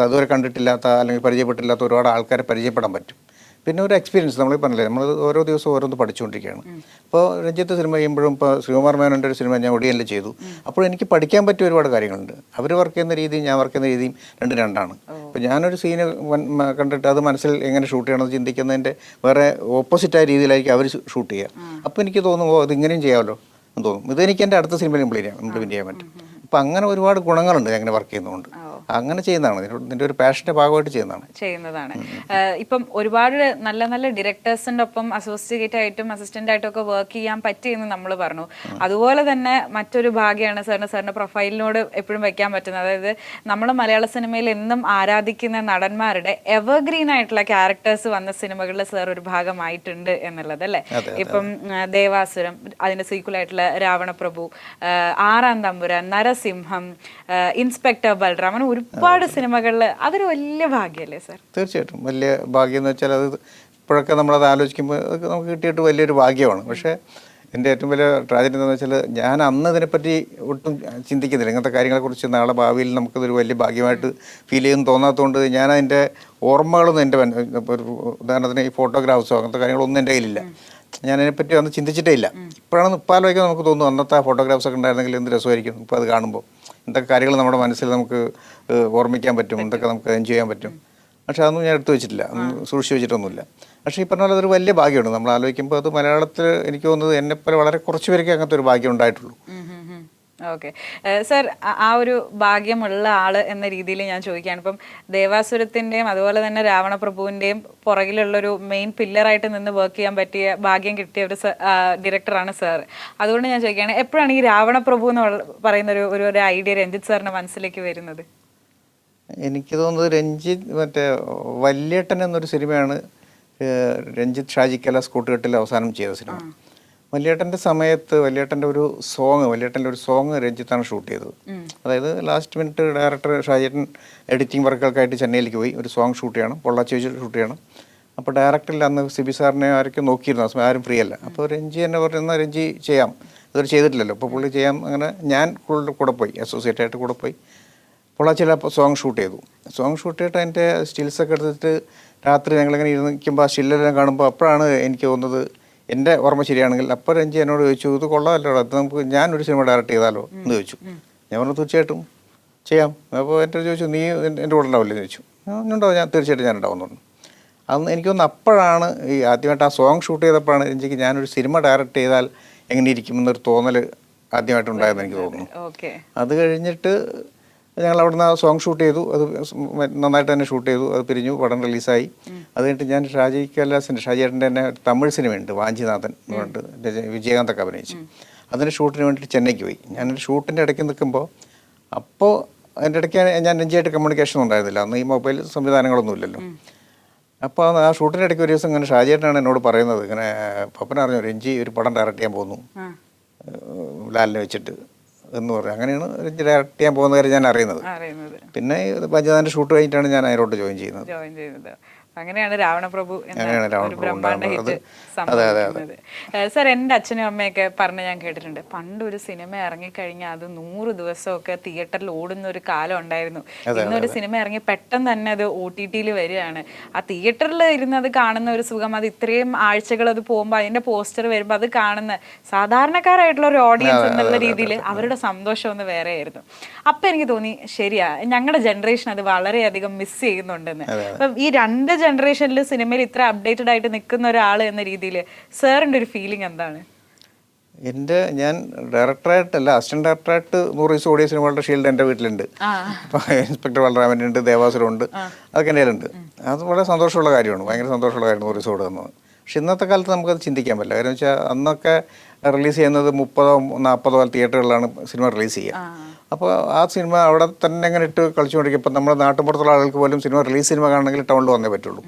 അതുവരെ കണ്ടിട്ടില്ലാത്ത അല്ലെങ്കിൽ പരിചയപ്പെട്ടില്ലാത്ത ഒരുപാട് ആൾക്കാരെ പരിചയപ്പെടാൻ പറ്റും. പിന്നെ ഒരു എക്സ്പീരിയൻസ് നമ്മൾ പറഞ്ഞില്ലേ, നമ്മൾ ഓരോ ദിവസവും ഓരോന്ന് പഠിച്ചുകൊണ്ടിരിക്കുകയാണ്. ഇപ്പോൾ രഞ്ജിത്ത് സിനിമ ചെയ്യുമ്പോഴും ഇപ്പോൾ ശ്രീകുമാർ മേനോൻ്റെ ഒരു സിനിമ ഞാൻ ഒടിയനിൽ ചെയ്തു. അപ്പോൾ എനിക്ക് പഠിക്കാൻ പറ്റിയ ഒരുപാട് കാര്യങ്ങളുണ്ട്. അവർ വർക്ക് ചെയ്യുന്ന രീതിയും ഞാൻ വർക്ക് ചെയ്യുന്ന രീതിയും രണ്ടാണ്. അപ്പോൾ ഞാനൊരു സീന് കണ്ടിട്ട് അത് മനസ്സിൽ എങ്ങനെ ഷൂട്ട് ചെയ്യണമെന്ന് ചിന്തിക്കുന്നതിൻ്റെ വേറെ ഓപ്പോസിറ്റായ രീതിയിലായിരിക്കും അവർ ഷൂട്ട് ചെയ്യുക. അപ്പോൾ എനിക്ക് തോന്നുമ്പോൾ അത് ഇങ്ങനെയും ചെയ്യാമല്ലോ എന്ന് തോന്നും. ഇതെനിക്ക് എൻ്റെ അടുത്ത സിനിമയിൽ ഇംപ്ലിമെൻറ്റ് ചെയ്യാൻ പറ്റും. അപ്പം അങ്ങനെ ഒരുപാട് ഗുണങ്ങളുണ്ട് അങ്ങനെ വർക്ക് ചെയ്യുന്നതുകൊണ്ട്. അങ്ങനെ ചെയ്യുന്നതാണ്, ഇതിൻ്റെ ഒരു പാഷൻ്റെ ഭാഗമായിട്ട് ചെയ്യുന്നതാണ്. ഇപ്പം ഒരുപാട് നല്ല നല്ല ഡയറക്ടേഴ്സിൻ്റെ ഒപ്പം അസോസിയേറ്റ് ആയിട്ടും അസിസ്റ്റൻ്റ് ആയിട്ടും ഒക്കെ വർക്ക് ചെയ്യാൻ പറ്റിയെന്ന് നമ്മൾ പറഞ്ഞു. അതുപോലെ തന്നെ മറ്റൊരു ഭാഗ്യമാണ് സാറിൻ്റെ പ്രൊഫൈലിനോട് എപ്പോഴും വെക്കാൻ പറ്റുന്നത്. അതായത് നമ്മൾ മലയാള സിനിമയിൽ എന്നും ആരാധിക്കുന്ന നടന്മാരുടെ എവർഗ്രീൻ ആയിട്ടുള്ള ക്യാരക്ടേഴ്സ് വന്ന സിനിമകളിൽ സാർ ഒരു ഭാഗമായിട്ടുണ്ട് എന്നുള്ളത് അല്ലേ. ഇപ്പം ദേവാസുരം, അതിൻ്റെ സീക്വലായിട്ടുള്ള രാവണപ്രഭു, ആറാം തമ്പുരാൻ, നരസിംഹം, ഇൻസ്പെക്ടർ ബൽറാം, ഒരുപാട് സിനിമകളിൽ അതൊരു വലിയ ഭാഗ്യമല്ലേ സാർ? തീർച്ചയായിട്ടും വലിയ ഭാഗ്യം എന്ന് വെച്ചാൽ അത് ഇപ്പോഴൊക്കെ നമ്മളത് ആലോചിക്കുമ്പോൾ നമുക്ക് കിട്ടിയിട്ട് വലിയൊരു ഭാഗ്യമാണ്. പക്ഷേ എൻ്റെ ഏറ്റവും വലിയ ട്രാജഡി എന്താണെന്ന് വെച്ചാൽ ഞാൻ അന്ന് ഇതിനെപ്പറ്റി ഒട്ടും ചിന്തിക്കുന്നില്ല. ഇങ്ങനത്തെ കാര്യങ്ങളെക്കുറിച്ച് നാളെ ഭാവിയിൽ നമുക്കിതൊരു വലിയ ഭാഗ്യമായിട്ട് ഫീൽ ചെയ്യുമെന്ന് തോന്നാത്തതുകൊണ്ട് ഞാൻ അതിൻ്റെ ഓർമ്മകളൊന്നും എൻ്റെ ഒരു ഉദാഹരണത്തിന് ഈ ഫോട്ടോഗ്രാഫ്സോ അങ്ങനത്തെ കാര്യങ്ങളൊന്നും എൻ്റെ കയ്യിലില്ല. ഞാനതിനെപ്പറ്റി അന്ന് ചിന്തിച്ചിട്ടേ ഇല്ല. ഇപ്പോഴാണ് ഇപ്പാലോചിക്കാൻ നമുക്ക് തോന്നുന്നു അന്നത്തെ ആ ഫോട്ടോഗ്രാഫ്സൊക്കെ ഉണ്ടായിരുന്നെങ്കിൽ എന്ത് രസമായിരിക്കും ഇപ്പോൾ അത് കാണുമ്പോൾ. എന്തൊക്കെ കാര്യങ്ങൾ നമ്മുടെ മനസ്സിൽ നമുക്ക് ഓർമ്മിക്കാൻ പറ്റും, എന്തൊക്കെ നമുക്ക് എൻജോയ് ചെയ്യാൻ പറ്റും. പക്ഷേ അതൊന്നും ഞാൻ എടുത്തു വെച്ചിട്ടില്ല, സൂക്ഷിച്ച് വെച്ചിട്ടൊന്നുമില്ല. പക്ഷേ ഈ പറഞ്ഞ പോലെ അതൊരു വലിയ ഭാഗ്യമാണ്. നമ്മൾ ആലോചിക്കുമ്പോൾ അത് മലയാളത്തിൽ എനിക്ക് തോന്നുന്നത് എന്നെപ്പോലെ വളരെ കുറച്ച് പേർക്ക് അങ്ങനത്തെ ഒരു ഭാഗ്യം ഉണ്ടായിട്ടുള്ളൂ. ഓക്കെ സർ, ആ ഒരു ഭാഗ്യമുള്ള ആള് എന്ന രീതിയിൽ ഞാൻ ചോദിക്കുകയാണ്. ഇപ്പം ദേവാസുരത്തിൻ്റെയും അതുപോലെ തന്നെ രാവണപ്രഭുവിൻ്റെയും പുറകിലുള്ളൊരു മെയിൻ പില്ലറായിട്ട് നിന്ന് വർക്ക് ചെയ്യാൻ പറ്റിയ ഭാഗ്യം കിട്ടിയ ഒരു ഡയറക്ടറാണ് സാർ. അതുകൊണ്ട് ഞാൻ ചോദിക്കുകയാണ്, എപ്പോഴാണ് ഈ രാവണപ്രഭു എന്ന് പറയുന്ന ഒരു ഐഡിയ രഞ്ജിത്ത് സാറിൻ്റെ മനസ്സിലേക്ക് വരുന്നത്? എനിക്ക് തോന്നുന്നത് മറ്റേ വല്യേട്ടൻ എന്നൊരു സിനിമയാണ് രഞ്ജിത്ത് ഷാജിക്കല സ്കൂട്ടുകെട്ടിൽ അവസാനം ചെയ്ത സിനിമ. വല്യേട്ടൻ്റെ സമയത്ത് വല്യേട്ടൻ്റെ ഒരു സോങ് രഞ്ജിത്താണ് ഷൂട്ട് ചെയ്തത്. അതായത് ലാസ്റ്റ് മിനിറ്റ് ഡയറക്ടർ ഷാജിയേട്ടൻ എഡിറ്റിംഗ് വർക്കുകൾക്കായിട്ട് ചെന്നൈയിലേക്ക് പോയി ഒരു സോങ് ഷൂട്ട് ചെയ്യണം, പൊള്ളാച്ചി വെച്ച് ഷൂട്ട് ചെയ്യണം. അപ്പോൾ ഡയറക്ടറിൽ അന്ന് സിബി സാറിനെ ആരൊക്കെ നോക്കിയിരുന്നു, ആ സമയം ആരും ഫ്രീ അല്ല. അപ്പോൾ രഞ്ജി എന്നെ പറയുന്ന രഞ്ജി ചെയ്യാം, ഇതൊരു ചെയ്തിട്ടില്ലല്ലോ, അപ്പോൾ പുള്ളി ചെയ്യാം. അങ്ങനെ ഞാൻ കൂടെ പോയി, അസോസിയേറ്റ് ആയിട്ട് കൂടെ പോയി പൊള്ളാച്ചിയിൽ സോങ് ഷൂട്ട് ചെയ്തു. സോങ് ഷൂട്ട് ചെയ്തിട്ട് അതിൻ്റെ സ്റ്റിൽസൊക്കെ എടുത്തിട്ട് രാത്രി ഞങ്ങളിങ്ങനെ ഇരുന്ന് നിൽക്കുമ്പോൾ ആ സ്റ്റില്ലെല്ലാം കാണുമ്പോൾ അപ്പോഴാണ് എനിക്ക് തോന്നുന്നത്, എൻ്റെ ഓർമ്മ ശരിയാണെങ്കിൽ, അപ്പോൾ രഞ്ജി എന്നോട് ചോദിച്ചു, ഇത് കൊള്ളാമല്ലോ, അത് നമുക്ക് ഞാനൊരു സിനിമ ഡയറക്റ്റ് ചെയ്താലോ എന്ന് ചോദിച്ചു. ഞാൻ പറഞ്ഞു തീർച്ചയായിട്ടും ചെയ്യാം. അപ്പോൾ എൻ്റെ ചോദിച്ചു, നീ എൻ്റെ കൂടെ ഉണ്ടാവില്ലേ എന്ന് ചോദിച്ചു. ഉണ്ടാവും, ഞാൻ തീർച്ചയായിട്ടും ഞാൻ ഉണ്ടാവുന്നുണ്ട്. അന്ന് എനിക്ക് തോന്നുന്നു അപ്പോഴാണ് ഈ ആദ്യമായിട്ട് ആ സോങ് ഷൂട്ട് ചെയ്തപ്പോഴാണ് രഞ്ജിക്ക് ഞാനൊരു സിനിമ ഡയറക്റ്റ് ചെയ്താൽ എങ്ങനെ ഇരിക്കുമെന്നൊരു തോന്നൽ ആദ്യമായിട്ടുണ്ടായെന്ന് എനിക്ക് തോന്നുന്നു. അത് കഴിഞ്ഞിട്ട് ഞങ്ങൾ അവിടുന്ന് ആ സോങ് ഷൂട്ട് ചെയ്തു, അത് നന്നായിട്ട് തന്നെ ഷൂട്ട് ചെയ്തു, അത് പിരിഞ്ഞു, പടം റിലീസായി. അത് കഴിഞ്ഞിട്ട് ഞാൻ ഷാജിയേട്ടൻ്റെ തന്നെ തമിഴ് സിനിമയുണ്ട് വാഞ്ചിനാഥൻ എന്ന് പറഞ്ഞിട്ട് വിജയകാന്തൊക്കെ അഭിനയിച്ചു. അതിൻ്റെ ഷൂട്ടിന് വേണ്ടിയിട്ട് ചെന്നൈക്ക് പോയി. ഞാനൊരു ഷൂട്ടിൻ്റെ ഇടയ്ക്ക് നിൽക്കുമ്പോൾ അപ്പോൾ അതിൻ്റെ ഇടയ്ക്ക് ഞാൻ രഞ്ജിയായിട്ട് കമ്മ്യൂണിക്കേഷൻ ഉണ്ടായിരുന്നില്ല, അന്ന് ഈ മൊബൈൽ സംവിധാനങ്ങളൊന്നും ഇല്ലല്ലോ. അപ്പോൾ ആ ഷൂട്ടിൻ്റെ ഇടയ്ക്ക് ഒരു ദിവസം ഇങ്ങനെ ഷാജിയേട്ടനാണ് എന്നോട് പറയുന്നത്, ഇങ്ങനെ പപ്പനറിഞ്ഞു രഞ്ജി ഒരു പടം ഡയറക്റ്റ് ചെയ്യാൻ പോകുന്നു ലാലിനെ വെച്ചിട്ട് എന്ന് പറഞ്ഞു. അങ്ങനെയാണ് ഡയറക്റ്റ് ചെയ്യാൻ പോകുന്ന കാര്യം ഞാൻ അറിയുന്നത്. പിന്നെ പഞ്ചായത്തിൻ്റെ ഷൂട്ട് കഴിഞ്ഞിട്ടാണ് ഞാൻ അതിലോട്ട് ജോയിൻ ചെയ്യുന്നത്. അങ്ങനെയാണ് രാവണപ്രഭു ഒരു ബ്രഹ്മാണ്ഡ ഹിറ്റ് സംഭവിക്കുന്നത്. സർ, എൻ്റെ അച്ഛനും അമ്മയൊക്കെ പറഞ്ഞ് ഞാൻ കേട്ടിട്ടുണ്ട്, പണ്ട് ഒരു സിനിമ ഇറങ്ങിക്കഴിഞ്ഞാൽ അത് 100 ദിവസമൊക്കെ തിയേറ്ററിൽ ഓടുന്ന ഒരു കാലം ഉണ്ടായിരുന്നു. ഇന്നൊരു സിനിമ ഇറങ്ങി പെട്ടെന്ന് തന്നെ അത് OTT-യിൽ വരികയാണ്. ആ തിയേറ്ററിൽ ഇരുന്നത് കാണുന്ന ഒരു സുഖം, അത് ഇത്രയും ആഴ്ചകൾ അത് പോകുമ്പോൾ അതിൻ്റെ പോസ്റ്റർ വരുമ്പോൾ അത് കാണുന്ന സാധാരണക്കാരായിട്ടുള്ള ഒരു ഓഡിയൻസ് എന്നുള്ള രീതിയിൽ അവരുടെ സന്തോഷം ഒന്ന് വേറെ ആയിരുന്നു. അപ്പം എനിക്ക് തോന്നി, ശരിയാ, ഞങ്ങളുടെ ജനറേഷൻ അത് വളരെയധികം മിസ് ചെയ്യുന്നുണ്ടെന്ന്. അപ്പം ഈ രണ്ട് ജനറേഷനിൽ സിനിമയിൽ ഇത്ര അപ്ഡേറ്റഡ് ആയിട്ട് നിൽക്കുന്ന ഒരാൾ എന്ന രീതിയിൽ സാറിൻ്റെ ഒരു ഫീലിംഗ് എന്താണ്? ഞാൻ ഡയറക്ടറായിട്ടല്ല, അസിസ്റ്റന്റ് ഡയറക്ടറായിട്ട് 100 ദിവസം ഓടിയ സിനിമകളുടെ ഷീൽഡ് എൻ്റെ വീട്ടിലുണ്ട്. ഇൻസ്പെക്ടർ ബലറാമൻ്റെ ഉണ്ട്, ദേവാസുരം ഉണ്ട്, അതൊക്കെ എൻ്റെ കയ്യിലുണ്ട്. അത് വളരെ സന്തോഷമുള്ള കാര്യമാണ്, ഭയങ്കര സന്തോഷമുള്ള കാര്യമാണ് 100 ദിവസം ഓടുന്നത്. പക്ഷെ ഇന്നത്തെ കാലത്ത് നമുക്കത് ചിന്തിക്കാൻ പറ്റില്ല. കാര്യം വെച്ചാൽ അന്നൊക്കെ റിലീസ് ചെയ്യുന്നത് 30-40 തിയേറ്ററുകളിലാണ് സിനിമ റിലീസ് ചെയ്യുക. അപ്പോൾ ആ സിനിമ അവിടെ തന്നെ അങ്ങനെ ഇട്ട് കളിച്ചുകൊണ്ടിരിക്കും. ഇപ്പം നമ്മുടെ നാട്ടിൻപുറത്തുള്ള ആളുകൾക്ക് പോലും സിനിമ കാണണമെങ്കിൽ ടൗണിൽ വന്നേ പറ്റുള്ളൂ.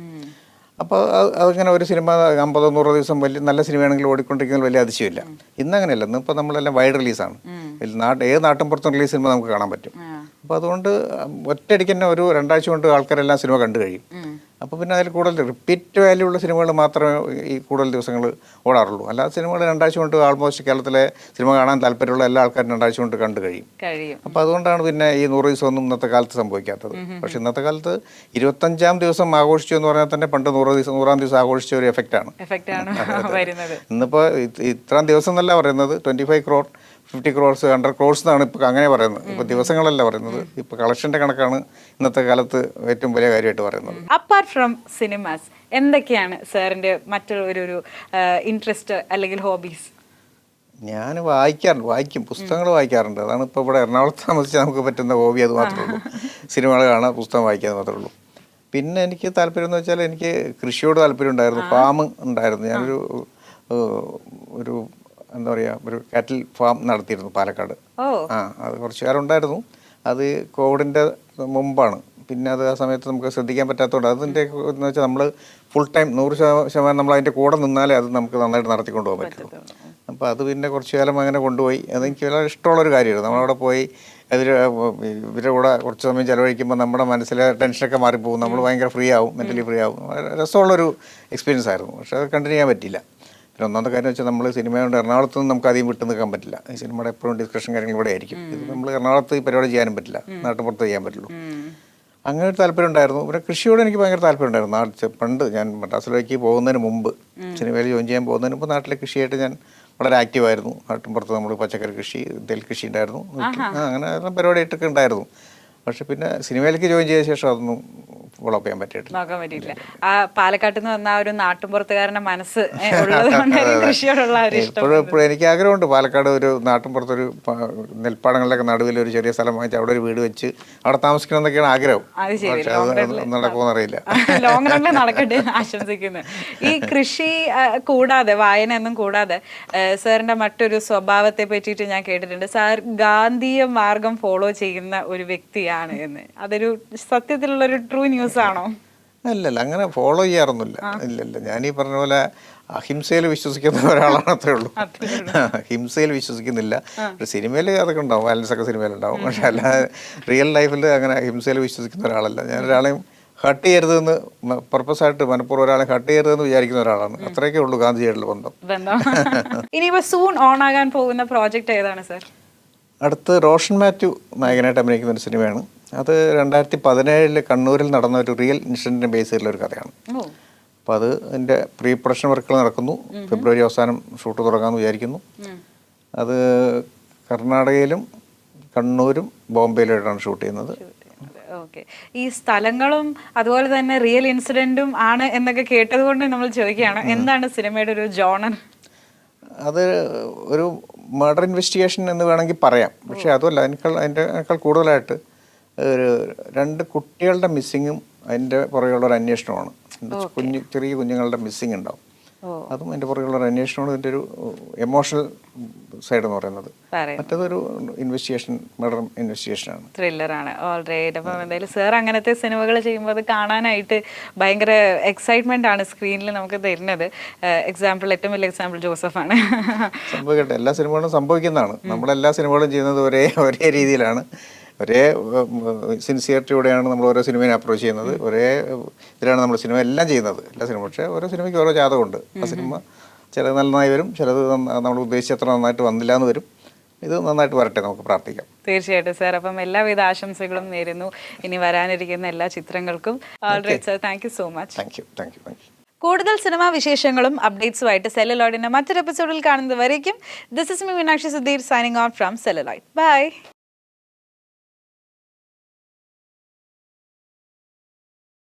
അപ്പോൾ അതിങ്ങനെ ഒരു സിനിമ 50-100 ദിവസം വലിയ നല്ല സിനിമയാണെങ്കിൽ ഓടിക്കൊണ്ടിരിക്കുന്നതിൽ വലിയ അതിശയമില്ല. ഇന്നങ്ങനെയല്ല, ഇന്നിപ്പോൾ നമ്മളെല്ലാം വൈഡ് റിലീസാണ്. ഏത് നാട്ടിൻപുറത്തും റിലീസ് സിനിമ നമുക്ക് കാണാൻ പറ്റും. അപ്പോൾ അതുകൊണ്ട് ഒറ്റയടിക്ക് തന്നെ ഒരു 2 ആഴ്ച കൊണ്ട് ആൾക്കാരെല്ലാം സിനിമ കണ്ടു കഴിയും. അപ്പോൾ പിന്നെ അതിൽ കൂടുതൽ റിപ്പീറ്റ് വാല്യൂ ഉള്ള സിനിമകൾ മാത്രമേ ഈ കൂടുതൽ ദിവസങ്ങൾ ഓടാറുള്ളൂ. അല്ലാതെ സിനിമകൾ 2 ആഴ്ച കൊണ്ട് ആൾമോസ്റ്റ് കേരളത്തിലെ സിനിമ കാണാൻ താല്പര്യമുള്ള എല്ലാ ആൾക്കാരും 2 ആഴ്ച കൊണ്ട് കണ്ടു കഴിയും. അപ്പോൾ അതുകൊണ്ടാണ് പിന്നെ ഈ 100 ദിവസമൊന്നും ഇന്നത്തെ കാലത്ത് സംഭവിക്കാത്തത്. പക്ഷേ ഇന്നത്തെ കാലത്ത് 25-ാം ദിവസം ആഘോഷിച്ചു എന്ന് പറഞ്ഞാൽ തന്നെ പണ്ട് 100-ാം ദിവസം ആഘോഷിച്ച ഒരു എഫക്റ്റാണ്. ഇന്നിപ്പോൾ ഇത്രയും ദിവസം എന്നല്ല പറയുന്നത്, 25 crore 50 crores 100 crores എന്നാണ് ഇപ്പോൾ അങ്ങനെ പറയുന്നത്. ഇപ്പോൾ ദിവസങ്ങളല്ല പറയുന്നത്, ഇപ്പോൾ കളക്ഷൻ്റെ കണക്കാണ് ഇന്നത്തെ കാലത്ത് ഏറ്റവും വലിയ കാര്യമായിട്ട് പറയുന്നത്. അപ്പാർട്ട് ഫ്രം സിനിമാസ് എന്തൊക്കെയാണ് സാറിൻ്റെ മറ്റൊരു ഇൻട്രസ്റ്റ് അല്ലെങ്കിൽ ഹോബീസ്? ഞാൻ വായിക്കും, പുസ്തകങ്ങൾ വായിക്കാറുണ്ട്. അതാണ് ഇപ്പോൾ ഇവിടെ എറണാകുളത്ത് താമസിച്ച് നമുക്ക് പറ്റുന്ന ഹോബി, അത് മാത്രമേ ഉള്ളൂ. സിനിമകൾ കാണാൻ, പുസ്തകം വായിക്കാൻ മാത്രമേ ഉള്ളൂ. പിന്നെ എനിക്ക് താല്പര്യം എന്ന് വെച്ചാൽ എനിക്ക് കൃഷിയോട് താല്പര്യം ഉണ്ടായിരുന്നു, ഫാം ഉണ്ടായിരുന്നു. ഞാനൊരു എന്താ പറയുക, ഒരു കാറ്റിൽ ഫാം നടത്തിയിരുന്നു പാലക്കാട്. അത് കുറച്ച് കാലം ഉണ്ടായിരുന്നു. അത് കോവിഡിൻ്റെ മുമ്പാണ്. പിന്നെ അത് ആ സമയത്ത് നമുക്ക് ശ്രദ്ധിക്കാൻ പറ്റാത്തതുകൊണ്ട് അതിൻ്റെ എന്ന് വെച്ചാൽ നമ്മൾ ഫുൾ ടൈം 100% നമ്മൾ അതിൻ്റെ കൂടെ നിന്നാലേ അത് നമുക്ക് നന്നായിട്ട് നടത്തിക്കൊണ്ട് പോകാൻ പറ്റുള്ളൂ. അപ്പോൾ അത് പിന്നെ കുറച്ച് കാലം അങ്ങനെ കൊണ്ടുപോയി. അതെനിക്ക് വളരെ ഇഷ്ടമുള്ളൊരു കാര്യമായിരുന്നു. നമ്മളവിടെ പോയി ഇവരുടെ കൂടെ കുറച്ച് സമയം ചിലവഴിക്കുമ്പോൾ നമ്മുടെ മനസ്സിലെ ടെൻഷനൊക്കെ മാറിപ്പോകും, നമ്മൾ ഭയങ്കര ഫ്രീ ആവും, മെൻ്റലി ഫ്രീ ആവും. രസമുള്ളൊരു എക്സ്പീരിയൻസ് ആയിരുന്നു. പക്ഷേ അത് കണ്ടിന്യൂ ചെയ്യാൻ പറ്റില്ല. പിന്നെ ഒന്നാമത്തെ കാര്യം വെച്ചാൽ നമ്മൾ സിനിമയുണ്ട് എറണാകുളത്ത് നിന്ന് നമുക്ക് അധികം വിട്ടു നിൽക്കാൻ പറ്റില്ല. ഈ സിനിമയുടെ എപ്പോഴും ഡിസ്കഷൻ കാര്യങ്ങൾ ഇവിടെ ആയിരിക്കും. ഇത് നമ്മൾ എറണാകുളത്ത് ഈ പരിപാടി ചെയ്യാനും പറ്റില്ല, നാട്ടുപുറത്ത് ചെയ്യാൻ പറ്റുള്ളൂ. അങ്ങനെ ഒരു താല്പര്യം ഉണ്ടായിരുന്നു. പിന്നെ കൃഷിയോട് എനിക്ക് ഭയങ്കര താല്പര്യം ഉണ്ടായിരുന്നു. പണ്ട് ഞാൻ മദ്രാസിലേക്ക് പോകുന്നതിന് മുമ്പ്, സിനിമയിൽ ജോയിൻ ചെയ്യാൻ പോകുന്നതിന് മുമ്പ് നാട്ടിലെ കൃഷിയായിട്ട് ഞാൻ വളരെ ആക്റ്റീവായിരുന്നു. നാട്ടിൻപുറത്ത് നമ്മൾ പച്ചക്കറി കൃഷി, നെൽകൃഷി ഉണ്ടായിരുന്നു. അങ്ങനെ പരിപാടിയായിട്ടൊക്കെ ഉണ്ടായിരുന്നു. പക്ഷെ പിന്നെ സിനിമയിലേക്ക് ജോയിൻ ചെയ്ത ശേഷം അതൊന്നും ഫോളോ ചെയ്യാൻ പറ്റിയിട്ടില്ല. ആ പാലക്കാട്ടിൽ നിന്ന് വന്ന ഒരു നാട്ടുമ്പുറത്തുകാരന്റെ മനസ്സ് ഇപ്പോഴും എനിക്ക് ആഗ്രഹമുണ്ട് പാലക്കാട് ഒരു നാട്ടിൻപുറത്തൊരു നെൽപ്പാടങ്ങളിലൊക്കെ നടുവിൽ ഒരു ചെറിയ സ്ഥലം വാങ്ങിച്ച് അവിടെ ഒരു വീട് വെച്ച് അവിടെ താമസിക്കണം എന്നൊക്കെയാണ് ആഗ്രഹം. പക്ഷെ അത് നടക്കുമെന്നറിയില്ല. ലോങ് റണ്ണിൽ നടക്കട്ടെ ആശംസിക്കുന്നു. ഈ കൃഷി കൂടാതെ, വായന ഒന്നും കൂടാതെ സാറിന്റെ മറ്റൊരു സ്വഭാവത്തെ പറ്റിയിട്ട് ഞാൻ കേട്ടിട്ടുണ്ട്. സാർ ഗാന്ധിയ മാർഗം ഫോളോ ചെയ്യുന്ന ഒരു വ്യക്തിയാണ് എന്ന്. അതൊരു സത്യത്തിലുള്ളൊരു ട്രൂ ന്യൂസ് ആണോ? അല്ലല്ല, അങ്ങനെ ഫോളോ ചെയ്യാറൊന്നുമില്ല. ഇല്ലല്ല, ഞാനീ പറഞ്ഞ പോലെ അഹിംസയിൽ വിശ്വസിക്കുന്ന ഒരാളാണ്, അത്രേ ഉള്ളൂ. ഹിംസയിൽ വിശ്വസിക്കുന്നില്ല. സിനിമയിൽ അതൊക്കെ ഉണ്ടാവും, വയലൻസ് ഒക്കെ സിനിമയിലുണ്ടാവും. പക്ഷെ അല്ലാതെ റിയൽ ലൈഫിൽ അങ്ങനെ ഹിംസയിൽ വിശ്വസിക്കുന്ന ഒരാളല്ല. ഞാൻ ഒരാളെയും ഹർട്ട് ചെയ്യരുതെന്ന് പർപ്പസായിട്ട് മനഃപൂർവ്വം ഒരാളെ ഹർട്ട് ചെയ്യരുതെന്ന് വിചാരിക്കുന്ന ഒരാളാണ്. അത്രയൊക്കെ ഉള്ളൂ ഗാന്ധിജിയായിട്ടുള്ള ബന്ധം. ഇനിയിപ്പോ സൂൺ ഓൺ ആകാൻ പോകുന്ന പ്രോജക്റ്റ് ഏതാണ് സാർ? അടുത്ത് റോഷൻ മാത്യു നായകനായിട്ട് അഭിനയിക്കുന്ന ഒരു സിനിമയാണ്. അത് 2017 കണ്ണൂരിൽ നടന്ന ഒരു റിയൽ ഇൻസിഡൻറ്റിനെ ബേസ് ചെയ്തിട്ടുള്ള ഒരു കഥയാണ്. അപ്പോൾ അത് എൻ്റെ പ്രീ പ്രൊഡക്ഷൻ വർക്കുകൾ നടക്കുന്നു. ഫെബ്രുവരി അവസാനം ഷൂട്ട് തുടങ്ങാമെന്ന് വിചാരിക്കുന്നു. അത് കർണാടകയിലും കണ്ണൂരും ബോംബെയിലുമായിട്ടാണ് ഷൂട്ട് ചെയ്യുന്നത്. ഈ സ്ഥലങ്ങളും അതുപോലെ തന്നെ റിയൽ ഇൻസിഡൻറ്റും ആണ് എന്നൊക്കെ കേട്ടത് കൊണ്ട് നമ്മൾ ചോദിക്കുകയാണ്, എന്താണ് സിനിമയുടെ ഒരു ജോണർ? അത് ഒരു മർഡർ ഇൻവെസ്റ്റിഗേഷൻ എന്ന് വേണമെങ്കിൽ പറയാം. പക്ഷേ അതുമല്ല, അതിനേക്കാൾ കൂടുതലായിട്ട് ഒരു 2 കുട്ടികളുടെ മിസ്സിങ്ങും അതിൻ്റെ പുറകെയുള്ള ഒരു അന്വേഷണമാണ്. ചെറിയ കുഞ്ഞുങ്ങളുടെ മിസ്സിങ് ഉണ്ടാവും. അതും അതിൻ്റെ പുറകെയുള്ള ഒരു അന്വേഷണമാണ് ഇതിൻ്റെ ഒരു എമോഷണൽ സൈഡ് എന്ന് പറയുന്നത്. മറ്റേതൊരു ഇൻവെസ്റ്റിഗേഷൻ, മർഡർ ഇൻവെസ്റ്റിഗേഷനാണ്, ത്രില്ലറാണ്. ഓൾറൈറ്റ്. അപ്പം എന്തായാലും സാർ അങ്ങനത്തെ സിനിമകൾ ചെയ്യുമ്പോൾ അത് കാണാനായിട്ട് ഭയങ്കര എക്സൈറ്റ്മെന്റ് ആണ് സ്ക്രീനിൽ നമുക്ക് തരുന്നത്. ഏറ്റവും വലിയ എക്സാമ്പിൾ ജോസഫാണ്. സംഭവിക്കട്ടെ, എല്ലാ സിനിമകളും സംഭവിക്കുന്നതാണ്. നമ്മളെല്ലാ സിനിമകളും ചെയ്യുന്നത് ഒരേ രീതിയിലാണ്, ഒരേ സിൻസിയറിറ്റിയോടെയാണ് നമ്മൾ ഓരോ സിനിമയെ അപ്രോച്ച് ചെയ്യുന്നത്. ഒരേ ഇതിലാണ് നമ്മൾ സിനിമ എല്ലാം ചെയ്യുന്നത്, എല്ലാ സിനിമ. പക്ഷേ ഓരോ സിനിമയ്ക്ക് ഓരോ ജാതകമുണ്ട്. ആ സിനിമ ചിലത് നന്നായി വരും, ചിലത് നമ്മൾ ഉദ്ദേശിച്ചത്ര നന്നായിട്ട് വന്നില്ല എന്ന് വരും. ഇത് നന്നായിട്ട് വരട്ടെ, നമുക്ക് പ്രാർത്ഥിക്കാം. തീർച്ചയായിട്ടും സാർ. അപ്പം എല്ലാവിധ ആശംസകളും നേരുന്നു ഇനി വരാനിരിക്കുന്ന എല്ലാ ചിത്രങ്ങൾക്കും. All right sir, thank you so much. Thank you. കൂടുതൽ സിനിമാ വിശേഷങ്ങളും അപ്ഡേറ്റ്സുമായിട്ട് സെല്ലുലോയിഡിന്റെ മറ്റൊരു എപ്പിസോഡിൽ കാണുന്നത് വരേക്കും this is me Meenakshi Sudheer signing off from Celluloid. By.